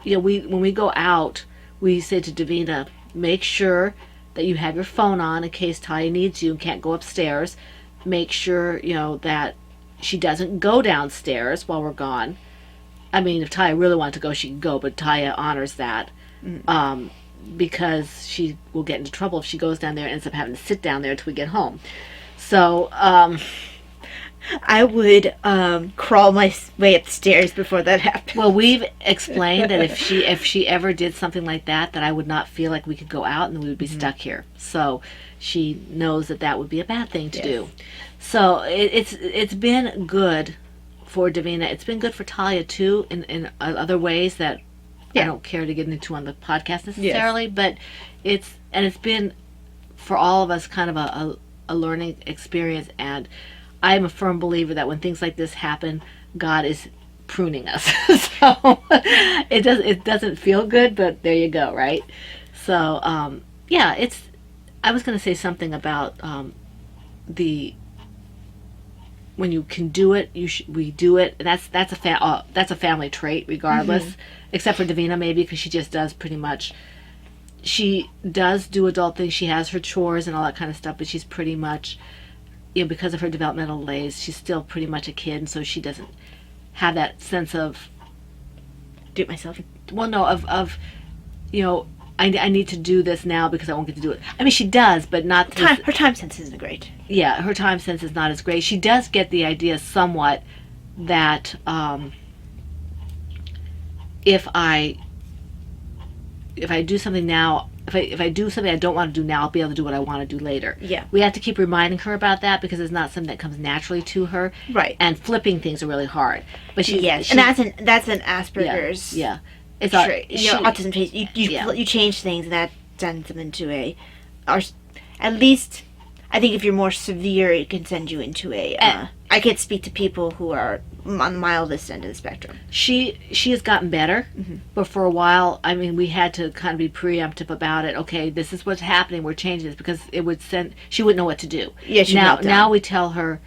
when we go out, we say to Davina, make sure that you have your phone on in case Talia needs you and can't go upstairs. Make sure that she doesn't go downstairs while we're gone. I mean, if Talia really wanted to go, she could go, but Talia honors that. Because she will get into trouble if she goes down there and ends up having to sit down there until we get home. So, I would crawl my way upstairs before that happened. well, we've explained that if she ever did something like that, that I would not feel like we could go out and we would be stuck here. So she knows that would be a bad thing to do. So it's been good for Davina. It's been good for Talia too in other ways that I don't care to get into on the podcast necessarily, but it's been for all of us kind of a learning experience, and I'm a firm believer that when things like this happen, God is pruning us. So it doesn't feel good, but there you go, right? So I was going to say something about when you can do it, we do it. And that's a family trait, regardless, except for Davina maybe, because she just does pretty much. She does do adult things. She has her chores and all that kind of stuff, but she's pretty much, because of her developmental delays, she's still pretty much a kid, and so she doesn't have that sense of Do it myself. well, no, of I need to do this now because I won't get to do it. I mean, she does, but not to Her time sense isn't great. yeah, her time sense is not as great. She does get the idea somewhat that if I do something now, if I do something I don't want to do now, I'll be able to do what I want to do later. Yeah. We have to keep reminding her about that because it's not something that comes naturally to her. Right. And flipping things are really hard. But she Yes, she, and that's an Asperger's yeah. It's trait. she, Autism trait. Yeah. You change things, and that sends them into or at least, I think if you're more severe, it can send you into I can't speak to people who are on the mildest end of the spectrum. She has gotten better, but for a while, I mean, we had to kind of be preemptive about it. Okay, this is what's happening. We're changing this because she wouldn't know what to do. Yeah, she'd melt down. Now we tell her,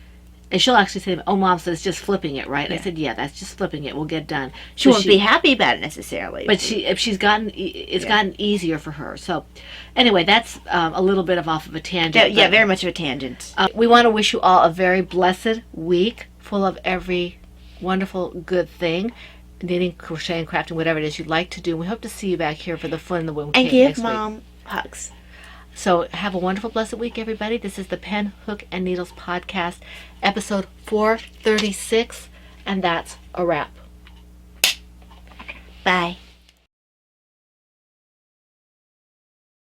and she'll actually say, "Oh, Mom says just flipping it, right?" Yeah. I said, "Yeah, that's just flipping it. We'll get done." She won't be happy about it necessarily. But it's gotten easier for her. So, anyway, that's a little bit off of a tangent. Yeah, but, very much of a tangent. we want to wish you all a very blessed week, full of every wonderful good thing, knitting, crocheting, crafting, whatever it is you'd like to do. We hope to see you back here for the fun in the womb. And give next week. Mom hugs. So have a wonderful, blessed week, everybody. This is the Pen, Hook, and Needles podcast, episode 436, and that's a wrap. Bye.